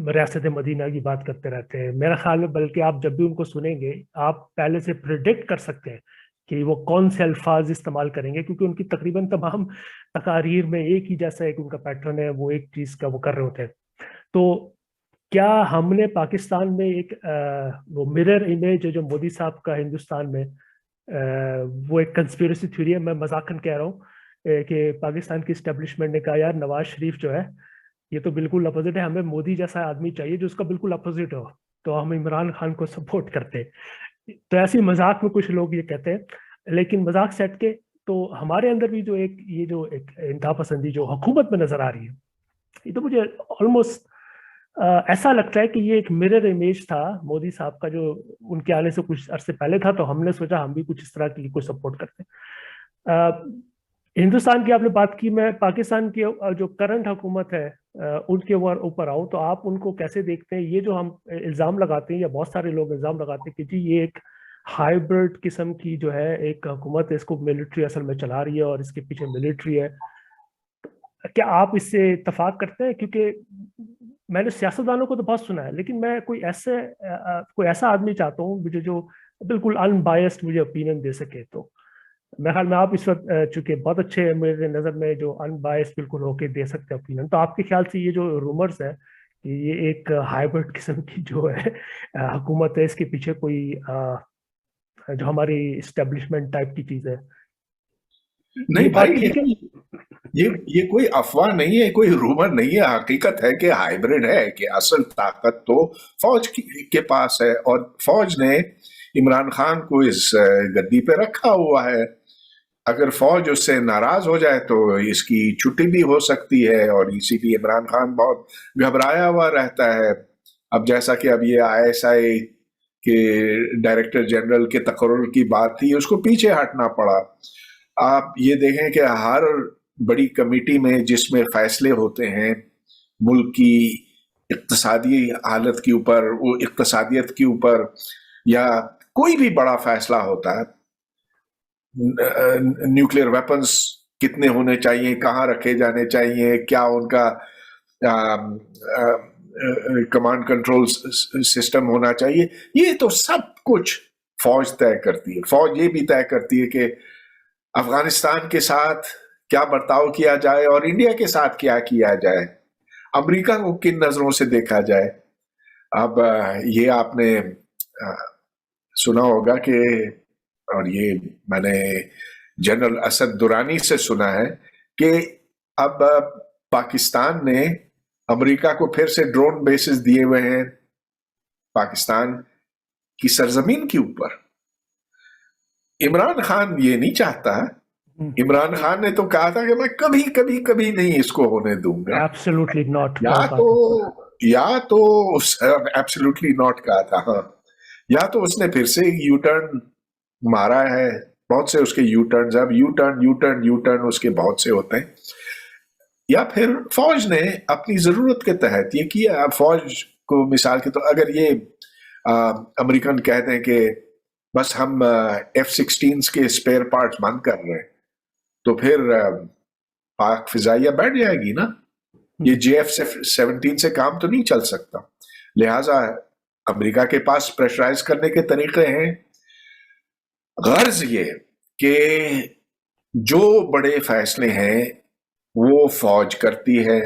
रियासत मदीना की बात करते रहते हैं। मेरा ख्याल में बल्कि आप जब भी उनको सुनेंगे, आप पहले से प्रिडिक्ट कर सकते हैं कि वो कौन से अल्फाज इस्तेमाल करेंगे, क्योंकि उनकी तकरीबन तमाम तकारीर में एक ही जैसा एक उनका पैटर्न है, वो एक चीज का वो कर रहे होते हैं। तो क्या हमने पाकिस्तान में एक वो मिरर इमेज है जो मोदी साहब का हिंदुस्तान में, वो एक कंस्पिरेसी थ्योरी है, मैं मजाकन कह रहा हूँ, कि पाकिस्तान की स्टैब्लिशमेंट ने कहा यार नवाज शरीफ जो है ये तो बिल्कुल अपोजिट है, हमें मोदी जैसा आदमी चाहिए जो उसका बिल्कुल अपोजिट हो, तो हम इमरान खान को सपोर्ट करते हैं। तो ऐसी मजाक में कुछ लोग ये कहते हैं, लेकिन मजाक से हट के तो हमारे अंदर भी जो एक ये जो एक इंतहा पसंदी जो हुकूमत में नजर आ रही है, ये तो मुझे ऑलमोस्ट ऐसा लगता है कि ये एक मिरर इमेज था मोदी साहब का, जो उनके आने से कुछ अरसे पहले था, तो हमने सोचा हम भी कुछ इस तरह की कोई सपोर्ट करते हैं। हिंदुस्तान की आपने बात की, मैं पाकिस्तान की जो करंट हुकूमत है उनके ऊपर आऊँ तो आप उनको कैसे देखते हैं? ये जो हम इल्ज़ाम लगाते हैं, या बहुत सारे लोग इल्ज़ाम लगाते हैं कि जी ये एक हाइब्रिड किस्म की जो है एक हुकूमत है, इसको मिलिट्री असल में चला रही है और इसके पीछे मिलिट्री है। क्या आप इससे इत्तेफाक करते हैं? क्योंकि मैंने सियासतदानों को तो बहुत सुना है, लेकिन मैं कोई ऐसा आदमी चाहता हूँ मुझे जो बिल्कुल अनबायस्ड मुझे ओपिनियन दे सके। तो मेरे ख्याल में आप इस वक्त चूंकि बहुत अच्छे हैं मेरे नज़र में, जो अनबायस्ड बिल्कुल होके दे सकते हैं ओपिनियन, तो आपके ख्याल से ये जो रूमर्स है कि ये एक हाइब्रिड किस्म की जो है हुकूमत है, इसके पीछे कोई जो हमारी इस्टेब्लिशमेंट टाइप की चीज है, ये नहीं भाई, बात ठीक है? ये कोई अफवाह नहीं है, कोई रूमर नहीं है, हकीकत है कि हाइब्रिड है, कि असल ताकत तो फौज के पास है, और फौज ने इमरान खान को इस गद्दी पे रखा हुआ है। अगर फौज उससे नाराज हो जाए तो इसकी छुट्टी भी हो सकती है, और इसीलिए इमरान खान बहुत घबराया हुआ रहता है। अब जैसा कि अब ये आईएसआई के डायरेक्टर जनरल के तकर्रुर की बात थी, उसको पीछे हटना पड़ा। आप ये देखें कि हर बड़ी कमेटी में जिसमें फैसले होते हैं मुल्क की इक्तिसादी हालत के ऊपर, वो इक्तिसादियत के ऊपर, या कोई भी बड़ा फैसला होता है, न्यूक्लियर वेपन्स कितने होने चाहिए, कहाँ रखे जाने चाहिए, क्या उनका कमांड कंट्रोल सिस्टम होना चाहिए, ये तो सब कुछ फौज तय करती है। फौज ये भी तय करती है कि अफगानिस्तान के साथ क्या बर्ताव किया जाए और इंडिया के साथ क्या किया जाए, अमेरिका को किन नजरों से देखा जाए। अब ये आपने सुना होगा कि, और ये मैंने जनरल असद दुरानी से सुना है कि अब पाकिस्तान ने अमेरिका को फिर से ड्रोन बेसिस दिए हुए हैं पाकिस्तान की सरजमीन के ऊपर। इमरान खान ये नहीं चाहता। इमरान खान ने तो कहा था कि मैं कभी कभी कभी नहीं इसको होने दूंगा। एब्सोल्युटली नॉट या कहा तो था। या तो एब्सोल्युटली नॉट कहा था, हाँ। या तो उसने फिर से यू टर्न मारा है, बहुत से उसके यू टर्न, अब U turn U turn U turn उसके बहुत से होते हैं, या फिर फौज ने अपनी जरूरत के तहत ये किया। अब फौज को मिसाल के तो अगर ये अमेरिकन कहते हैं कि बस हम F-16 के स्पेयर पार्ट्स बंद कर रहे हैं, तो फिर पाक फिजाइया बैठ जाएगी ना। ये JF-17 से काम तो नहीं चल सकता। लिहाजा अमेरिका के पास प्रेशराइज करने के तरीके हैं। गर्ज ये कि जो बड़े फैसले हैं वो फौज करती है,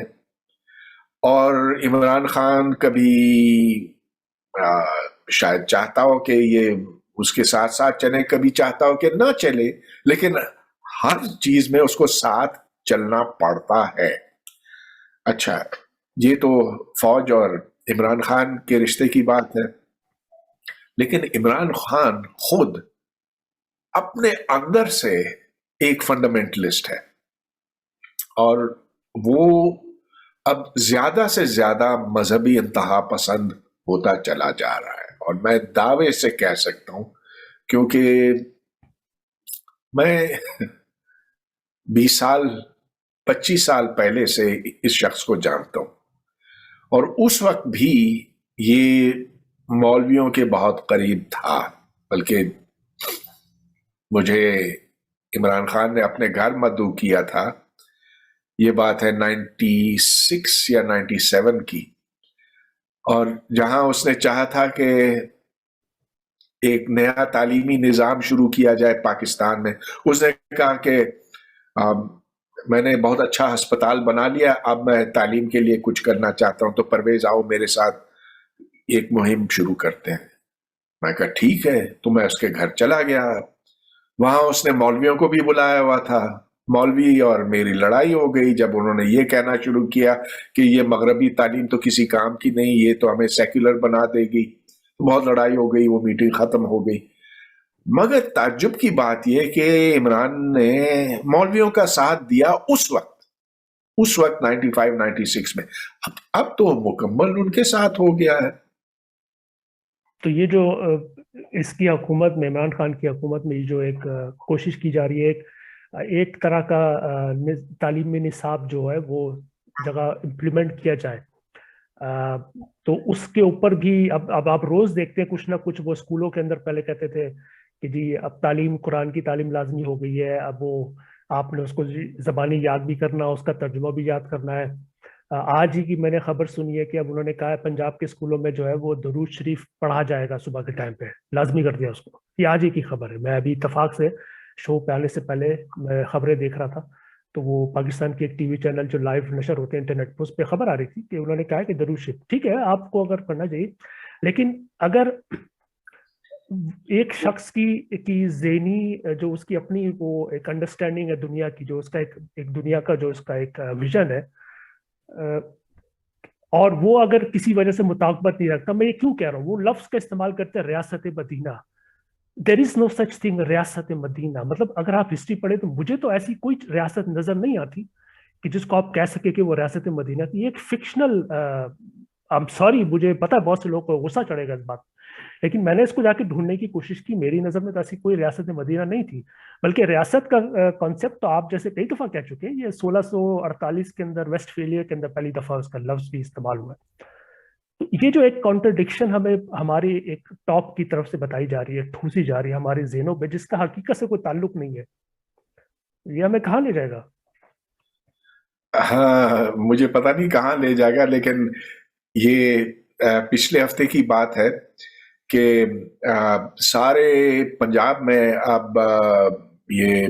और इमरान खान कभी शायद चाहता हो कि ये उसके साथ साथ चले, कभी चाहता हो कि ना चले, लेकिन हर चीज में उसको साथ चलना पड़ता है। अच्छा, ये तो फौज और इमरान खान के रिश्ते की बात है, लेकिन इमरान खान खुद अपने अंदर से एक फंडामेंटलिस्ट है, और वो अब ज्यादा से ज्यादा मजहबी इंतहा पसंद होता चला जा रहा है। और मैं दावे से कह सकता हूं, क्योंकि मैं 20 साल 25 साल पहले से इस शख्स को जानता हूं, और उस वक्त भी ये मौलवियों के बहुत करीब था। बल्कि मुझे इमरान खान ने अपने घर मदऊ किया था, ये बात है 96 या 97 की, और जहां उसने चाहा था कि एक नया तालीमी निज़ाम शुरू किया जाए पाकिस्तान में। उसने कहा कि मैंने बहुत अच्छा अस्पताल बना लिया, अब मैं तालीम के लिए कुछ करना चाहता हूं, तो परवेज आओ मेरे साथ एक मुहिम शुरू करते हैं। मैं कहा ठीक है, तो मैं उसके घर चला गया। वहां उसने मौलवियों को भी बुलाया हुआ था। मौलवी और मेरी लड़ाई हो गई जब उन्होंने ये कहना शुरू किया कि ये मगरबी तालीम तो किसी काम की नहीं, ये तो हमें सेक्युलर बना देगी। तो बहुत लड़ाई हो गई, वो मीटिंग खत्म हो गई। मगर ताज्जुब की बात यह कि इमरान ने मौलवियों का साथ दिया उस वक्त 95 96 में। अब तो मुकम्मल उनके साथ हो गया है। तो ये जो इसकी हुकूमत में, इमरान खान की हुकूमत में, ये जो एक कोशिश की जा रही है, एक एक तरह का तालीमी निसाब जो है वो जगह इम्प्लीमेंट किया जाए। अ, तो उसके ऊपर भी अब आप रोज देखते हैं कुछ ना कुछ, वो स्कूलों के अंदर पहले कहते थे कि जी अब तालीम, कुरान की तालीम लाजमी हो गई है, अब वो आपने उसको जबानी याद भी करना, उसका तर्जुमा भी याद करना है। आज ही की मैंने खबर सुनी है कि अब उन्होंने कहा है पंजाब के स्कूलों में जो है वो दरूद शरीफ पढ़ा जाएगा सुबह के टाइम पे, लाजमी कर दिया उसको। ये आज ही की खबर है, मैं अभी इत्तेफाक से शो पे आने से पहले मैं खबरें देख रहा था, तो वो पाकिस्तान की एक टीवी चैनल जो लाइव नशर होते हैं इंटरनेट पर, उस पर खबर आ रही थी कि उन्होंने कहा है कि दरूद शरीफ ठीक है आपको अगर पढ़ना चाहिए, लेकिन अगर एक शख्स की ज़हनी जो उसकी अपनी वो एक अंडरस्टैंडिंग है दुनिया की, जो उसका एक दुनिया का जो उसका एक विजन है, और वो अगर किसी वजह से मुताबिकत नहीं रखता, मैं ये क्यों कह रहा हूँ, वो लफ्ज का इस्तेमाल करते हैं रियासत Madina. There is no such thing रियासत मदीना, मतलब अगर आप हिस्ट्री पढ़े तो मुझे तो ऐसी कोई रियासत नजर नहीं आती कि जिसको आप कह सके कि वो रियासत मदीना की। ये एक फिक्शनल, आई एम सॉरी, मुझे पता है बहुत से लोगों को गुस्सा चढ़ेगा इस बात, लेकिन मैंने इसको जाके ढूंढने की कोशिश की, मेरी नजर में तो ऐसी कोई रियासत मदीना नहीं थी। बल्कि रियासत का कॉन्सेप्ट तो आप जैसे कई दफा कह चुके हैं, ये 1648 के अंदर वेस्टफेलिया के अंदर पहली दफा उसका लफ्ज भी इस्तेमाल हुआ है। तो ये जो एक कॉन्ट्रडिक्शन हमें हमारी एक टॉप की तरफ से बताई जा रही है, ठूसी जा रही है हमारे ज़हनों पे, जिसका हकीकत से कोई ताल्लुक नहीं है, ये हमें कहाँ ले जाएगा? हाँ, मुझे पता नहीं कहाँ ले जाएगा, लेकिन ये पिछले हफ्ते की बात है कि सारे पंजाब में अब ये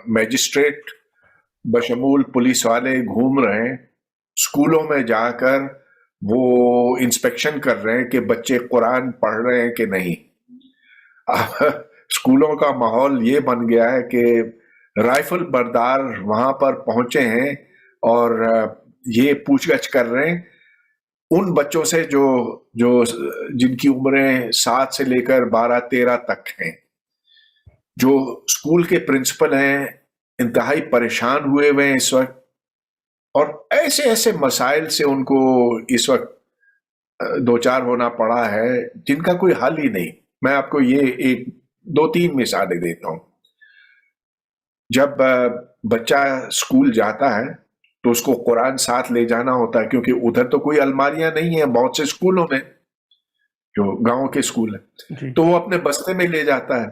मैजिस्ट्रेट बशमूल पुलिस वाले घूम रहे हैं, स्कूलों में जाकर वो इंस्पेक्शन कर रहे हैं कि बच्चे कुरान पढ़ रहे हैं कि नहीं। अब स्कूलों का माहौल ये बन गया है कि राइफल बरदार वहां पर पहुंचे हैं और ये पूछगछ कर रहे हैं उन बच्चों से जो जो जिनकी उम्रें 7 से लेकर 12-13 तक हैं। जो स्कूल के प्रिंसिपल हैं इंतहाई परेशान हुए हुए हैं इस वक्त, और ऐसे ऐसे मसाइल से उनको इस वक्त दो चार होना पड़ा है जिनका कोई हल ही नहीं। मैं आपको ये एक 2-3 मिसालें देता हूं। जब बच्चा स्कूल जाता है तो उसको कुरान साथ ले जाना होता है, क्योंकि उधर तो कोई अलमारियां नहीं है बहुत से स्कूलों में, जो गांव के स्कूल है, तो वो अपने बस्ते में ले जाता है।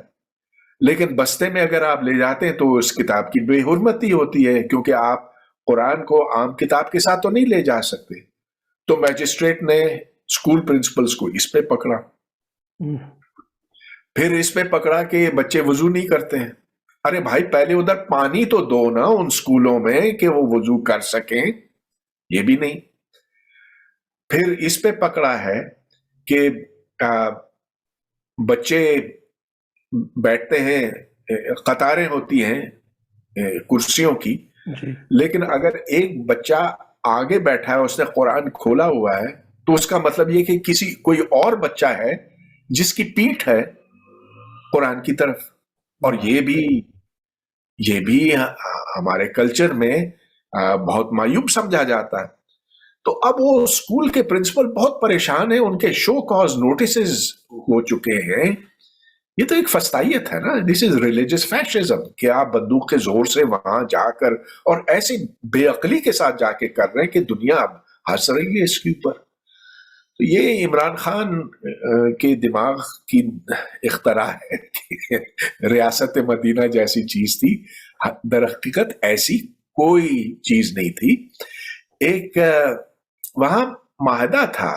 लेकिन बस्ते में अगर आप ले जाते हैं तो उस किताब की बेहुरमती होती है, क्योंकि आप कुरान को आम किताब के साथ तो नहीं ले जा सकते। तो मैजिस्ट्रेट ने स्कूल प्रिंसिपल्स को इस पे पकड़ा, फिर इस पे पकड़ा कि बच्चे वजू नहीं करते हैं। अरे भाई, पहले उधर पानी तो दो ना उन स्कूलों में कि वो वजू कर सकें, ये भी नहीं। फिर इस पे पकड़ा है कि बच्चे बैठते हैं, कतारें होती हैं कुर्सियों की, लेकिन अगर एक बच्चा आगे बैठा है, उसने कुरान खोला हुआ है, तो उसका मतलब ये कि कोई और बच्चा है जिसकी पीठ है कुरान की तरफ। और ये भी हमारे कल्चर में बहुत मायूब समझा जाता है। तो अब वो स्कूल के प्रिंसिपल बहुत परेशान हैं, उनके शो कॉज नोटिसेस हो चुके हैं। ये तो एक फस्तायत है ना, दिस इज रिलीजियस फैशिज्म, कि आप बंदूक के जोर से वहां जाकर और ऐसी बेअक्ली के साथ जाके कर रहे हैं कि दुनिया अब हंस रही है इसके ऊपर। तो ये इमरान खान के दिमाग की इख्तरा है कि रियासत मदीना जैसी चीज थी, दर हकीकत ऐसी कोई चीज नहीं थी। एक वहां माहदा था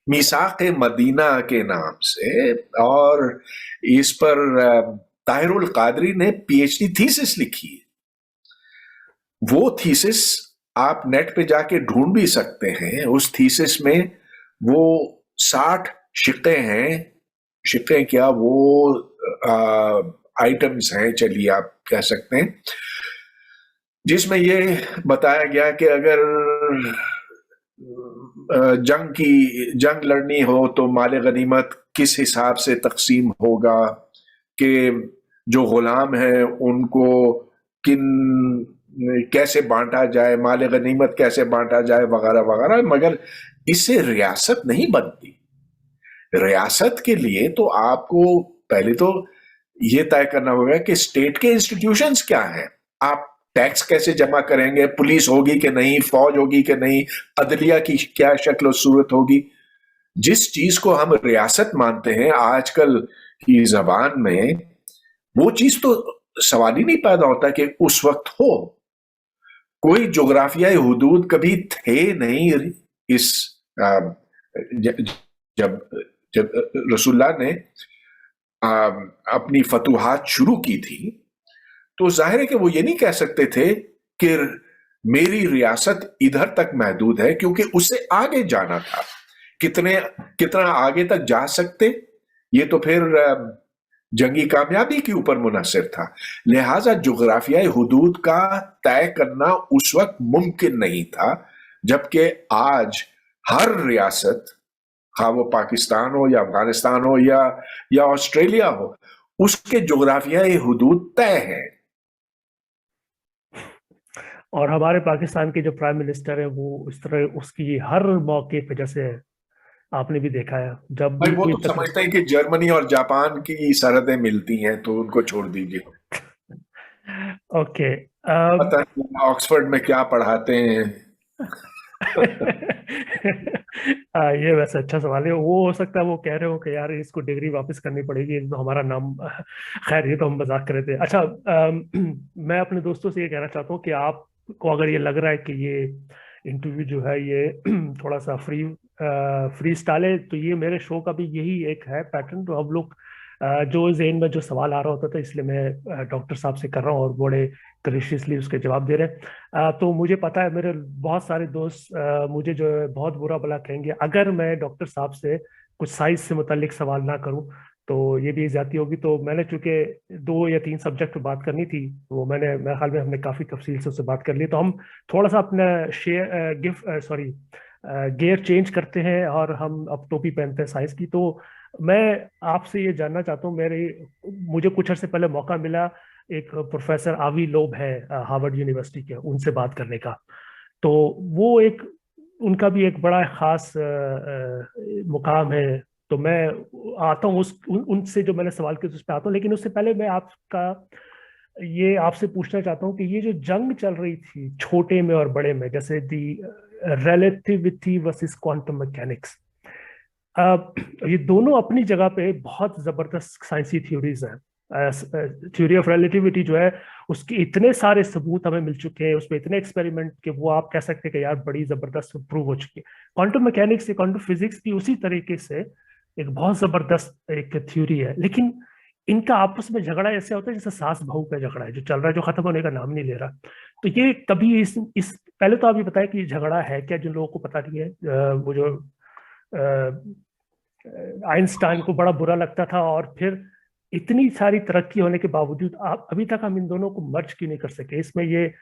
मीसाक मदीना के नाम से, और इस पर ताहिरुल कादरी ने पीएचडी थीसिस लिखी है। वो थीसिस आप नेट पे जाके ढूंढ भी सकते हैं। उस थीसिस में वो 60 शिक्के हैं, शिक्के क्या, वो आइटम्स हैं, चलिए आप कह सकते हैं, जिसमें ये बताया गया कि अगर जंग लड़नी हो तो माल गनीमत किस हिसाब से तकसीम होगा, कि जो गुलाम है उनको कैसे बांटा जाए, माल गनीमत कैसे बांटा जाए, वगैरह वगैरह। मगर इससे रियासत नहीं बनती। रियासत के लिए तो आपको पहले तो ये तय करना होगा कि स्टेट के इंस्टीट्यूशंस क्या हैं। आप टैक्स कैसे जमा करेंगे, पुलिस होगी कि नहीं, फौज होगी कि नहीं, अदलिया की क्या शक्ल और सूरत होगी। जिस चीज को हम रियासत मानते हैं आजकल की जबान में, वो चीज तो सवाल ही नहीं पैदा होता कि उस वक्त हो। कोई जोग्राफियाई हुदूद कभी थे नहीं इस आ, ज- जब जब रसूलुल्लाह ने आ, अपनी फतूहात शुरू की थी, तो जाहिर है कि वो ये नहीं कह सकते थे कि मेरी रियासत इधर तक महदूद है, क्योंकि उससे आगे जाना था। कितने कितना आगे तक जा सकते, ये तो फिर जंगी कामयाबी के ऊपर मुनहसर था। लिहाजा जुग्राफियाई हुदूद का तय करना उस वक्त मुमकिन नहीं था, जबकि आज हर रियासत, खा वो पाकिस्तान हो या अफगानिस्तान हो या ऑस्ट्रेलिया हो, उसके जुग्राफियाई हुदूद तय हैं। और हमारे पाकिस्तान के जो प्राइम मिनिस्टर है वो इस तरह उसकी हर मौके पे, जैसे आपने भी देखा है, जब भाई भी वो कोई तो समझते हैं कि जर्मनी और जापान की सरहदें मिलती हैं, तो उनको छोड़ दीजिए। ओके। पता नहीं ऑक्सफोर्ड में क्या पढ़ाते हैं। ये वैसे अच्छा सवाल है। वो हो सकता है वो कह रहे हो कि यार इसको डिग्री वापस करनी पड़ेगी, तो हमारा नाम खैर ये तो हम मजाक कर रहे थे। अच्छा, मैं अपने दोस्तों से ये कहना चाहता हूँ कि आपको अगर ये लग रहा है कि ये इंटरव्यू जो है ये थोड़ा सा फ्री स्टाइल है, तो ये मेरे शो का भी यही एक है पैटर्न। तो हम लोग जो जेन में जो सवाल आ रहा होता था, इसलिए मैं डॉक्टर साहब से कर रहा हूँ और बड़े ग्रेशियसली उसके जवाब दे रहे हैं। तो मुझे पता है मेरे बहुत सारे दोस्त मुझे जो है बहुत बुरा भला कहेंगे अगर मैं डॉक्टर साहब से कुछ साइंस से मुतालिक सवाल ना करूं, तो ये भी ज्यादती होगी। तो मैंने चूंकि 2 या 3 सब्जेक्ट पे बात करनी थी, वो मेरे ख्याल में हमने काफी तफसील से उससे बात कर ली। तो हम थोड़ा सा अपना share gift sorry gear change करते हैं और हम अब टोपी पहनते हैं साइंस की। तो मैं आपसे ये जानना चाहता हूँ, मुझे कुछ अर्से पहले मौका मिला, एक प्रोफेसर आवी लोब है हार्वर्ड यूनिवर्सिटी के, उनसे बात करने का। तो वो एक उनका भी एक बड़ा खास मुकाम है। तो मैं आता हूँ उनसे जो मैंने सवाल किया उस पर आता हूँ, लेकिन उससे पहले मैं आपका ये आपसे पूछना चाहता हूँ कि ये जो जंग चल रही थी छोटे में और बड़े में, जैसे दी रिलेटिविटी वर्सेस क्वांटम मैकेनिक्स, ये दोनों अपनी जगह पे बहुत जबरदस्त साइंसी थ्योरीज हैं। थ्योरी ऑफ रिलेटिविटी जो है उसके इतने सारे सबूत हमें मिल चुके हैं, उसमें इतने एक्सपेरिमेंट के वो आप कह सकते हैं कि यार बड़ी जबरदस्त प्रूव हो चुकी है। क्वांटम मैकेनिक्स या क्वांटम फिजिक्स भी उसी तरीके से एक बहुत जबरदस्त एक थ्योरी है, लेकिन इनका आपस में झगड़ा ऐसे होता है जैसे सास बहू का झगड़ा है जो चल रहा है, जो खत्म होने का नाम नहीं ले रहा। तो ये कभी इस पहले तो आप ये बताएं कि झगड़ा है क्या, जिन लोगों को पता नहीं है। वो जो आइंस्टाइन को बड़ा बुरा लगता था, और फिर इतनी सारी तरक्की होने के बावजूद आप अभी तक हम इन दोनों को मर्ज क्यों नहीं कर सके। इसमें ये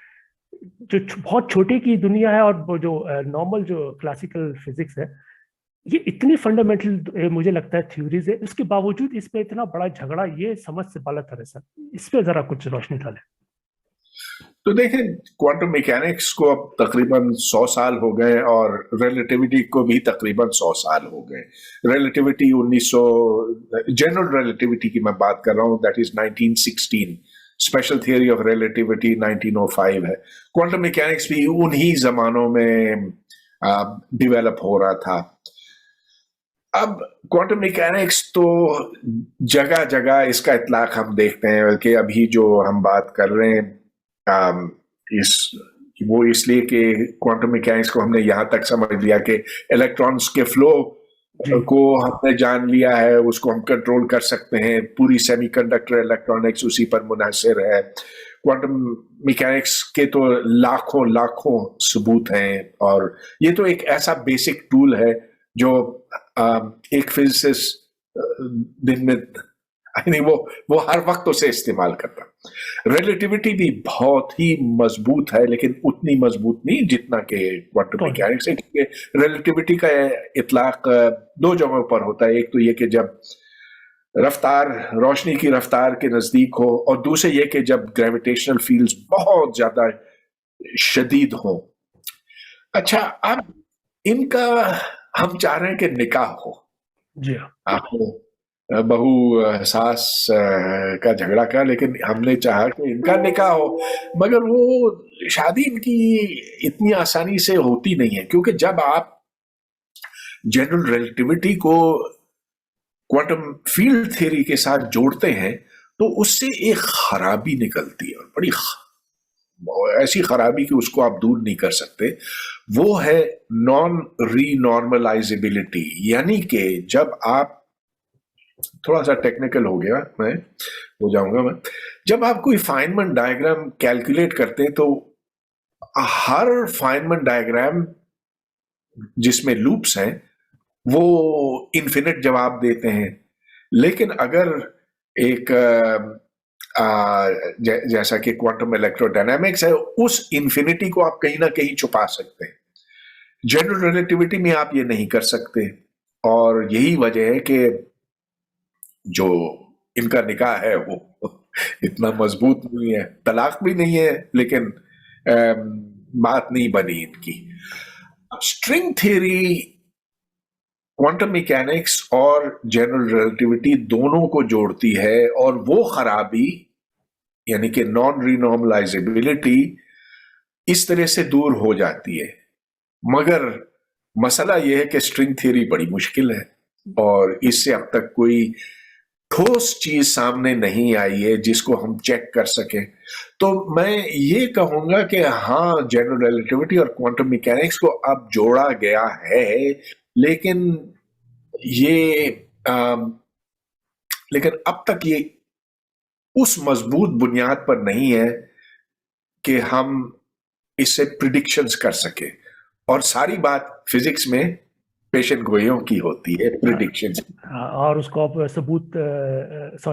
जो बहुत छोटी की दुनिया है और वो जो नॉर्मल जो क्लासिकल फिजिक्स है, ये इतनी फंडामेंटल मुझे लगता है थ्योरीज है, उसके बावजूद इसमें इतना बड़ा झगड़ा, ये समझ से बालक है सर। इस पे जरा कुछ रोशनी डालें। तो देखें, क्वांटम मैकेनिक्स को अब तकरीबन 100 साल हो गए और रिलेटिविटी को भी तकरीबन 100 साल हो गए। रिलेटिविटी 1900, जनरल रिलेटिविटी की मैं बात कर रहा हूं, that is 1916। Special theory of relativity 1905 है। क्वांटम मैकेनिक्स भी उन्हीं जमानों में डेवलप हो रहा था। अब क्वांटम मैकेनिक्स तो जगह जगह इसका इतलाक हम देखते हैं, बल्कि अभी जो हम बात कर रहे हैं अम, इस वो इसलिए कि क्वांटम मैकेनिक्स को हमने यहां तक समझ लिया कि इलेक्ट्रॉन्स के फ्लो जी। को हमने जान लिया है, उसको हम कंट्रोल कर सकते हैं। पूरी सेमीकंडक्टर इलेक्ट्रॉनिक्स उसी पर मुनहसर है। क्वांटम मैकेनिक्स के तो लाखों लाखों सबूत हैं, और ये तो एक ऐसा बेसिक टूल है जो एक फिजिसिस्ट दिन में नहीं, वो हर वक्त उसे इस्तेमाल करता। रिलेटिविटी भी बहुत ही मजबूत है, लेकिन उतनी मजबूत नहीं जितना कि क्वांटम कौन। मैकेनिक्स है। क्योंकि रिलेटिविटी का इतलाक 2 जगहों पर होता है। एक तो ये कि जब रफ्तार, रोशनी की रफ्तार के नजदीक हो, और दूसरे ये कि जब ग्रेविटेशनल फील्ड्स बहुत ज्यादा शदीद हो। अच्छा, अब इनका हम चाह रहे हैं कि निकाह हो। जी हाँ। हो बहू सास का झगड़ा का, लेकिन हमने चाहा कि इनका निकाह हो, मगर वो शादी इनकी इतनी आसानी से होती नहीं है, क्योंकि जब आप जनरल रिलेटिविटी को क्वांटम फील्ड थ्योरी के साथ जोड़ते हैं तो उससे एक खराबी निकलती है, और बड़ी ऐसी खराबी कि उसको आप दूर नहीं कर सकते। वो है नॉन रीनॉर्मलाइजेबिलिटी, यानी कि जब आप, थोड़ा सा टेक्निकल हो जाऊंगा मैं, जब आप कोई फाइनमैन डायग्राम कैलकुलेट करते हैं तो हर फाइनमैन डायग्राम जिसमें लूप्स हैं वो इन्फिनिट जवाब देते हैं, लेकिन अगर एक जैसा कि क्वांटम इलेक्ट्रोडायनामिक्स है, उस इन्फिनिटी को आप कहीं ना कहीं छुपा सकते हैं। जनरल रिलेटिविटी में आप ये नहीं कर सकते, और यही वजह है कि जो इनका निकाह है वो इतना मजबूत नहीं है, तलाक भी नहीं है, लेकिन बात नहीं बनी इनकी। स्ट्रिंग थ्योरी क्वांटम मैकेनिक्स और जनरल रिलेटिविटी दोनों को जोड़ती है, और वो खराबी यानी कि नॉन रीनॉर्मलाइजेबिलिटी इस तरह से दूर हो जाती है। मगर मसला यह है कि स्ट्रिंग थ्योरी बड़ी मुश्किल है, और इससे अब तक कोई ठोस चीज सामने नहीं आई है जिसको हम चेक कर सकें। तो मैं ये कहूंगा कि हाँ, जनरल रिलेटिविटी और क्वांटम मैकेनिक्स को अब जोड़ा गया है, लेकिन अब तक ये उस मजबूत बुनियाद पर नहीं है कि हम इससे प्रिडिक्शंस कर सके, और सारी बात फिजिक्स में पेशेंट गोइयों की होती है, प्रिडिक्शंस, और उसको आप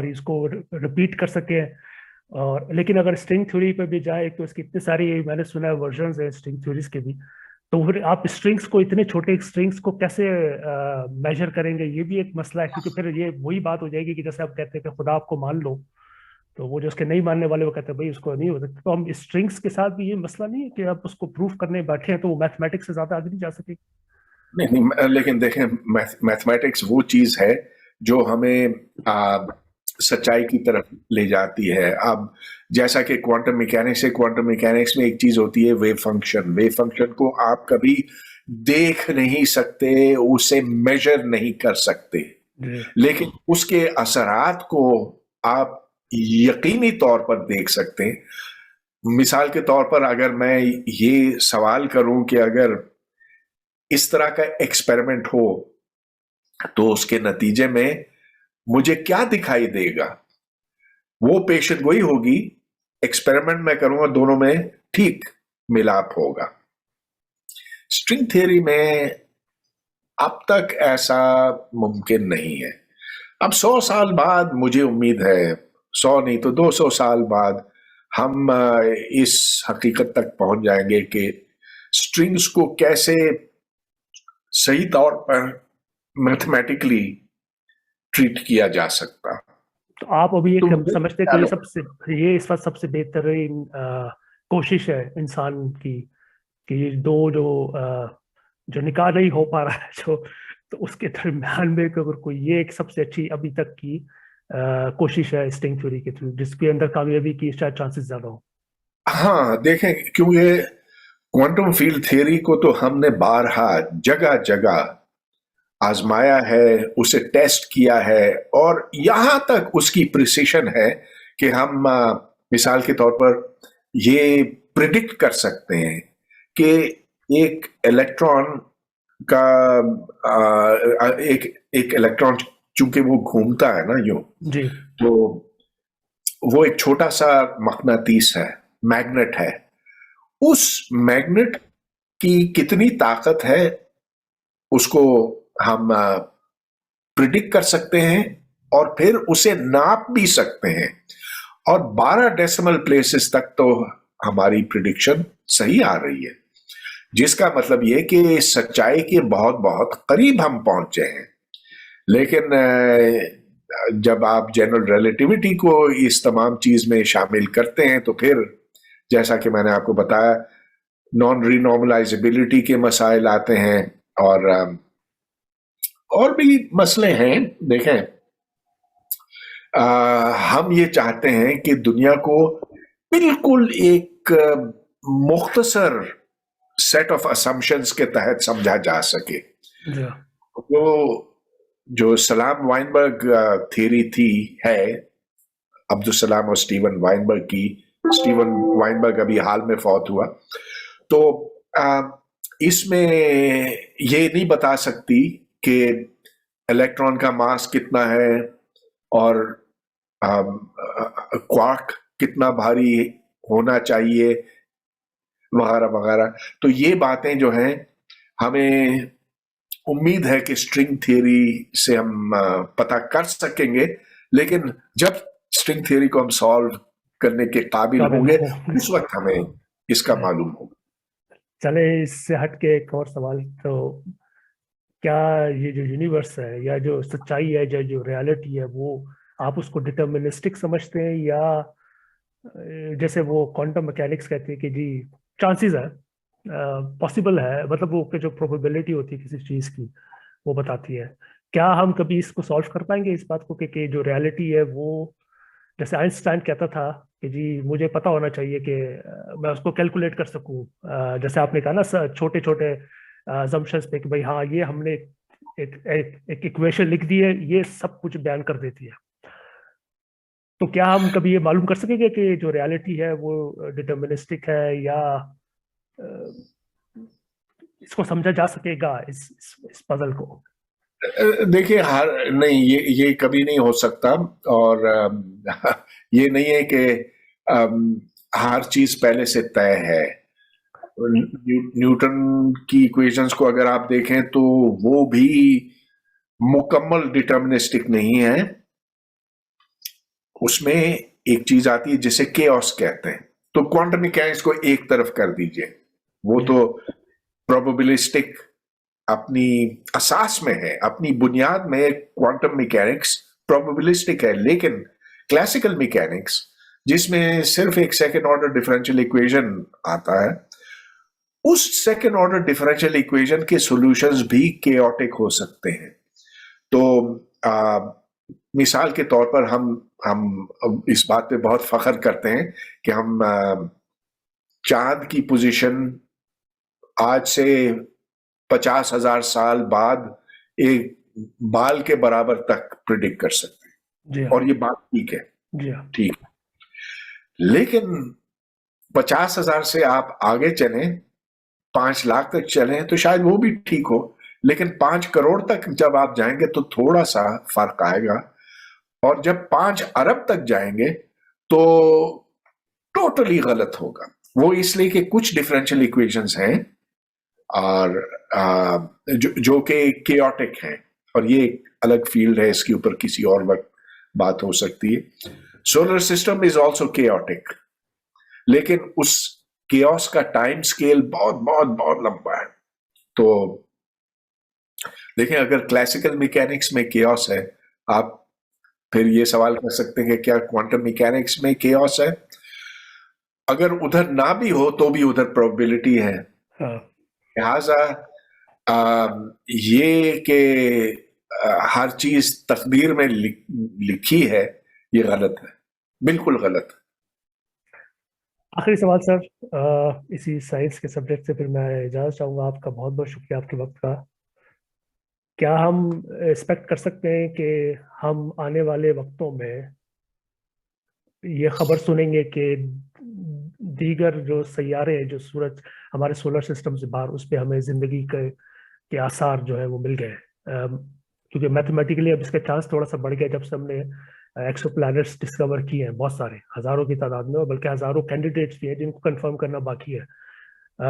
उसको रिपीट कर सके। और लेकिन अगर स्ट्रिंग थ्योरी पे भी जाए तो इसकी इतने सारी, मैंने सुना है, वर्जन्स हैं स्ट्रिंग थ्योरीज के भी, तो फिर आप स्ट्रिंग्स को, इतने छोटे स्ट्रिंग्स को कैसे मेजर करेंगे, ये भी एक मसला है। क्योंकि फिर ये वही बात हो जाएगी कि जैसे आप कहते हैं कि खुदा आपको मान लो, तो वो जो उसके नहीं मानने वाले वो कहते हैं भाई उसको नहीं हो सकता। तो हम स्ट्रिंग्स के साथ भी ये मसला नहीं है कि आप उसको प्रूफ करने बैठे हैं तो वो मैथमेटिक्स से ज्यादा आगे नहीं जा सकेगी? नहीं, लेकिन देखें, मैथमेटिक्स वो चीज है जो हमें सच्चाई की तरफ ले जाती है। अब जैसा कि क्वांटम मैकेनिक्स है, क्वांटम मैकेनिक्स में एक चीज होती है वेव फंक्शन। वेव फंक्शन को आप कभी देख नहीं सकते, उसे मेजर नहीं कर सकते, लेकिन उसके असरात को आप यकीनी तौर पर देख सकते हैं। मिसाल के तौर पर अगर मैं ये सवाल करूं कि अगर इस तरह का एक्सपेरिमेंट हो तो उसके नतीजे में मुझे क्या दिखाई देगा, वो पेशेंट गोई होगी। एक्सपेरिमेंट में करूंगा, दोनों में ठीक मिलाप होगा। स्ट्रिंग थ्योरी में अब तक ऐसा मुमकिन नहीं है। अब 100 साल बाद मुझे उम्मीद है, 100 नहीं तो 200 साल बाद, हम इस हकीकत तक पहुंच जाएंगे कि स्ट्रिंग्स को कैसे सही तौर पर मैथमेटिकली ट्रीट किया जा सकता। तो आप अभी एक समझते हैं कि ये इस वक्त सबसे बेहतरीन कोशिश है इंसान की कि ये दो जो निकाह नहीं हो पा रहा है, जो, तो उसके दरम्यान में अगर कोई, ये एक सबसे अच्छी अभी तक की कोशिश है स्ट्रिंग थ्योरी के थ्रू, जिसके अंदर कामयाबी की शायद चांसेस ज्यादा हो। हाँ, देखें, क्योंकि क्वांटम फील्ड थ्योरी को तो हमने बारहा जगह जगह आजमाया है, उसे टेस्ट किया है, और यहां तक उसकी प्रिसिशन है कि हम मिसाल के तौर पर ये प्रिडिक्ट कर सकते हैं कि एक इलेक्ट्रॉन का एक इलेक्ट्रॉन, चूंकि वो घूमता है ना यूं, तो वो एक छोटा सा मकनातीस है, मैग्नेट है। उस मैग्नेट की कितनी ताकत है उसको हम प्रिडिक्ट कर सकते हैं, और फिर उसे नाप भी सकते हैं, और 12 डेसिमल प्लेसेस तक तो हमारी प्रिडिक्शन सही आ रही है, जिसका मतलब ये कि सच्चाई के बहुत बहुत करीब हम पहुंचे हैं। लेकिन जब आप जनरल रिलेटिविटी को इस तमाम चीज में शामिल करते हैं तो फिर जैसा कि मैंने आपको बताया, नॉन रीनॉर्मलाइजेबिलिटी के मसाइल आते हैं, और भी मसले हैं। देखें, हम ये चाहते हैं कि दुनिया को बिल्कुल एक मुख्तसर सेट ऑफ असम्पशंस के तहत समझा जा सके। जी हाँ, जो सलाम वाइनबर्ग थ्योरी थी है अब्दुल सलाम और स्टीवन वाइनबर्ग की। स्टीवन वाइनबर्ग अभी हाल में फौत हुआ, तो इसमें ये नहीं बता सकती कि इलेक्ट्रॉन का मास कितना है और क्वार्क कितना भारी होना चाहिए वगैरह वगैरह। तो ये बातें जो हैं, हमें उम्मीद है कि स्ट्रिंग थ्योरी से हम पता कर सकेंगे, लेकिन जब स्ट्रिंग थ्योरी को हम सॉल्व करने के काबिल होंगे उस वक्त हमें इसका मालूम होगा। चले इससे हट के एक और सवाल, तो क्या ये जो यूनिवर्स है या जो सच्चाई है, जो रियलिटी है, वो आप उसको डिटर्मिनिस्टिक समझते हैं, या जैसे वो क्वांटम मैकेनिक्स कहते हैं कि जी चांसेस है, पॉसिबल है, मतलब वो जो प्रोबेबिलिटी होती है किसी चीज की वो बताती है। क्या हम कभी इसको सॉल्व कर पाएंगे इस बात को कि जो रियलिटी है वो, जैसे आइंस्टाइन कहता था कि जी मुझे पता होना चाहिए कि मैं उसको कैलकुलेट कर सकूं, जैसे आपने कहा ना छोटे छोटे assumptions पे कि भाई हाँ ये हमने एक इक्वेशन लिख दी है, ये सब कुछ बयान कर देती है। तो क्या हम कभी ये मालूम कर सकेंगे कि जो रियलिटी है वो डिटर्मिनिस्टिक है, या इसको समझा जा सकेगा इस पजल को? देखिए, नहीं, ये कभी नहीं हो सकता। और ये नहीं है कि हर चीज पहले से तय है। न्यूटन की इक्वेशंस को अगर आप देखें तो वो भी मुकम्मल डिटर्मिनिस्टिक नहीं है। उसमें एक चीज आती है जिसे केओस कहते हैं। तो क्वांटम मैकेनिक्स को एक तरफ कर दीजिए, वो तो प्रोबेबिलिस्टिक अपनी असास में है, अपनी बुनियाद में क्वांटम मैकेनिक्स प्रोबेबिलिस्टिक है। लेकिन क्लासिकल मैकेनिक्स, जिसमें सिर्फ एक सेकेंड ऑर्डर डिफरेंशियल इक्वेशन आता है, उस सेकेंड ऑर्डर डिफरेंशियल इक्वेशन के सॉल्यूशंस भी केओटिक हो सकते हैं। तो मिसाल के तौर पर हम इस बात पे बहुत फख्र करते हैं कि हम चांद की पोजीशन आज से 50,000 साल बाद एक बाल के बराबर तक प्रिडिक्ट कर सकते हैं। और ये बात ठीक है, ठीक है। लेकिन 50,000 से आप आगे चलें, 5 लाख तक चलें तो शायद वो भी ठीक हो, लेकिन 5 करोड़ तक जब आप जाएंगे तो थोड़ा सा फर्क आएगा। और जब 5 अरब तक जाएंगे तो टोटली गलत होगा। वो इसलिए कि कुछ डिफरेंशियल इक्वेशंस हैं और जो कि केओटिक हैं, और ये एक अलग फील्ड है, इसके ऊपर किसी और वक्त बात हो सकती है। Solar system is also chaotic, लेकिन उस केओस का टाइम स्केल बहुत बहुत बहुत लंबा है। तो देखें, अगर क्लासिकल मैकेनिक्स में केओस है, आप फिर ये सवाल कर सकते हैं कि क्या क्वांटम मैकेनिक्स में केओस है? अगर उधर ना भी हो तो भी उधर प्रोबेबिलिटी है। लिहाजा ये कि हर चीज तकदीर में लिखी है, ये गलत है, बिल्कुल गलत है। आखिरी सवाल सर, इसी साइंस के सब्जेक्ट से फिर मैं इजाज़त चाहूँगा। आपका बहुत बहुत शुक्रिया आपके वक्त का। क्या हम एक्सपेक्ट कर सकते हैं कि हम आने वाले वक्तों में ये खबर सुनेंगे कि दीगर जो सैयारे हैं, जो सूरज हमारे सोलर सिस्टम से बाहर, उस पर हमें जिंदगी के आसार जो है वो मिल गए? क्योंकि मैथमेटिकली अब इसका चांस थोड़ा सा बढ़ गया जब से हमने एक्सोप्लैनेट्स डिस्कवर किए हैं, बहुत सारे, हजारों की तादाद में, और बल्कि हजारों कैंडिडेट्स भी हैं जिनको कंफर्म करना बाकी है।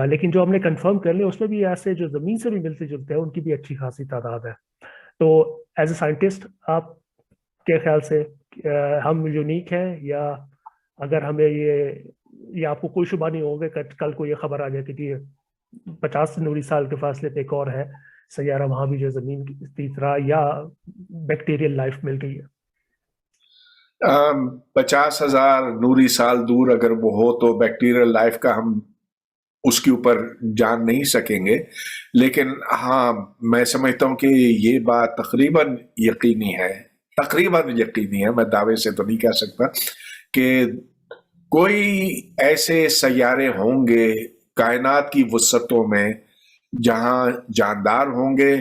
लेकिन जो हमने कंफर्म कर लिया उसमें भी ऐसे जो जमीन से भी मिलते जुलते हैं उनकी भी अच्छी खासी तादाद है। तो एज ए साइंटिस्ट आप के ख्याल से हम यूनिक हैं, या अगर हमें ये आपको कोई शुबा नहीं होगा कि कल को ये खबर आ जाए कि 50 नूरी साल के फासले पे एक और है सैयारा, वहां भी जो जमीन की तरह या बैक्टीरियल लाइफ मिल गई है? 50,000 नूरी साल दूर अगर वो हो तो बैक्टीरियल लाइफ का हम उसके ऊपर जान नहीं सकेंगे। लेकिन हाँ, मैं समझता हूँ कि ये बात तकरीबन यकीनी है तकरीबन यकीनी है, मैं दावे से तो नहीं कह सकता कि कोई ऐसे सैयारे होंगे कायनात की वुसअतों में जहां जानदार होंगे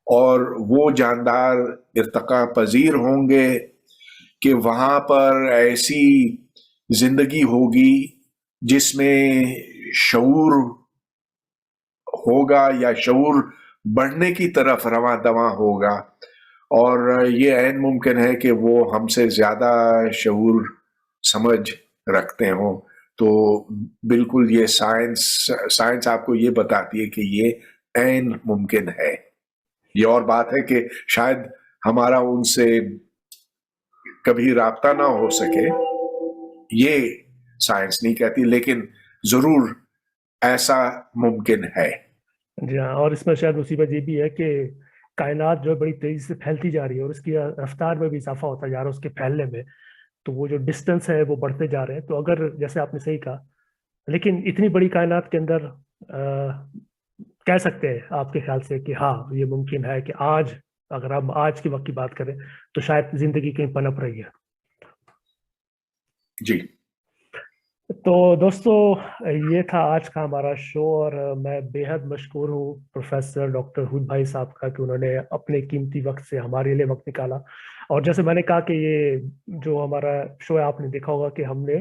और वो जानदार इर्तका पजीर होंगे कि वहां पर ऐसी जिंदगी होगी जिसमें शऊर होगा या शऊर बढ़ने की तरफ रवां दवां होगा, और ये ऐन मुमकिन है कि वो हमसे ज्यादा शऊर समझ रखते हो। तो बिल्कुल ये साइंस आपको ये बताती है कि ये ऐन मुमकिन है। ये और बात है कि शायद हमारा उनसे कभी राब्ता ना हो सके, ये साइंस नहीं कहती, लेकिन जरूर ऐसा मुमकिन है। जी हाँ, और इसमें शायद मुसीबत ये भी है कि कायनात जो है बड़ी तेजी से फैलती जा रही है और उसकी रफ्तार में भी इजाफा होता जा रहा है उसके फैलने में, तो वो जो डिस्टेंस है वो बढ़ते जा रहे हैं। तो अगर जैसे आपने सही कहा, लेकिन इतनी बड़ी कायनात के अंदर कह सकते हैं आपके ख्याल से कि हाँ ये मुमकिन है कि आज, अगर हम आज के वक्त की बात करें तो शायद जिंदगी कहीं पनप रही है। जी, तो दोस्तों ये था आज का हमारा शो, और मैं बेहद मशकूर हूँ प्रोफेसर डॉक्टर हुद भाई साहब का कि उन्होंने अपने कीमती वक्त से हमारे लिए वक्त निकाला। और जैसे मैंने कहा कि ये जो हमारा शो है, आपने देखा होगा कि हमने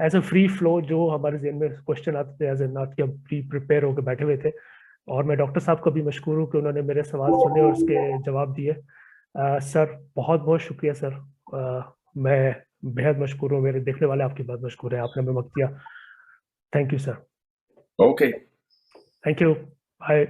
एज अ फ्री फ्लो जो हमारे जहन में क्वेश्चन आते थे, एज ए नॉट कि हम प्री प्रिपेयर होकर बैठे हुए थे। और मैं डॉक्टर साहब को भी मशकूर हूँ कि उन्होंने मेरे सवाल सुने और उसके जवाब दिए। सर बहुत बहुत शुक्रिया सर, मैं बेहद मशकूर हूँ, मेरे देखने वाले आपकी बहुत मशकूर है, आपने हमें वक्त दिया। Thank you sir. Okay, thank you, bye.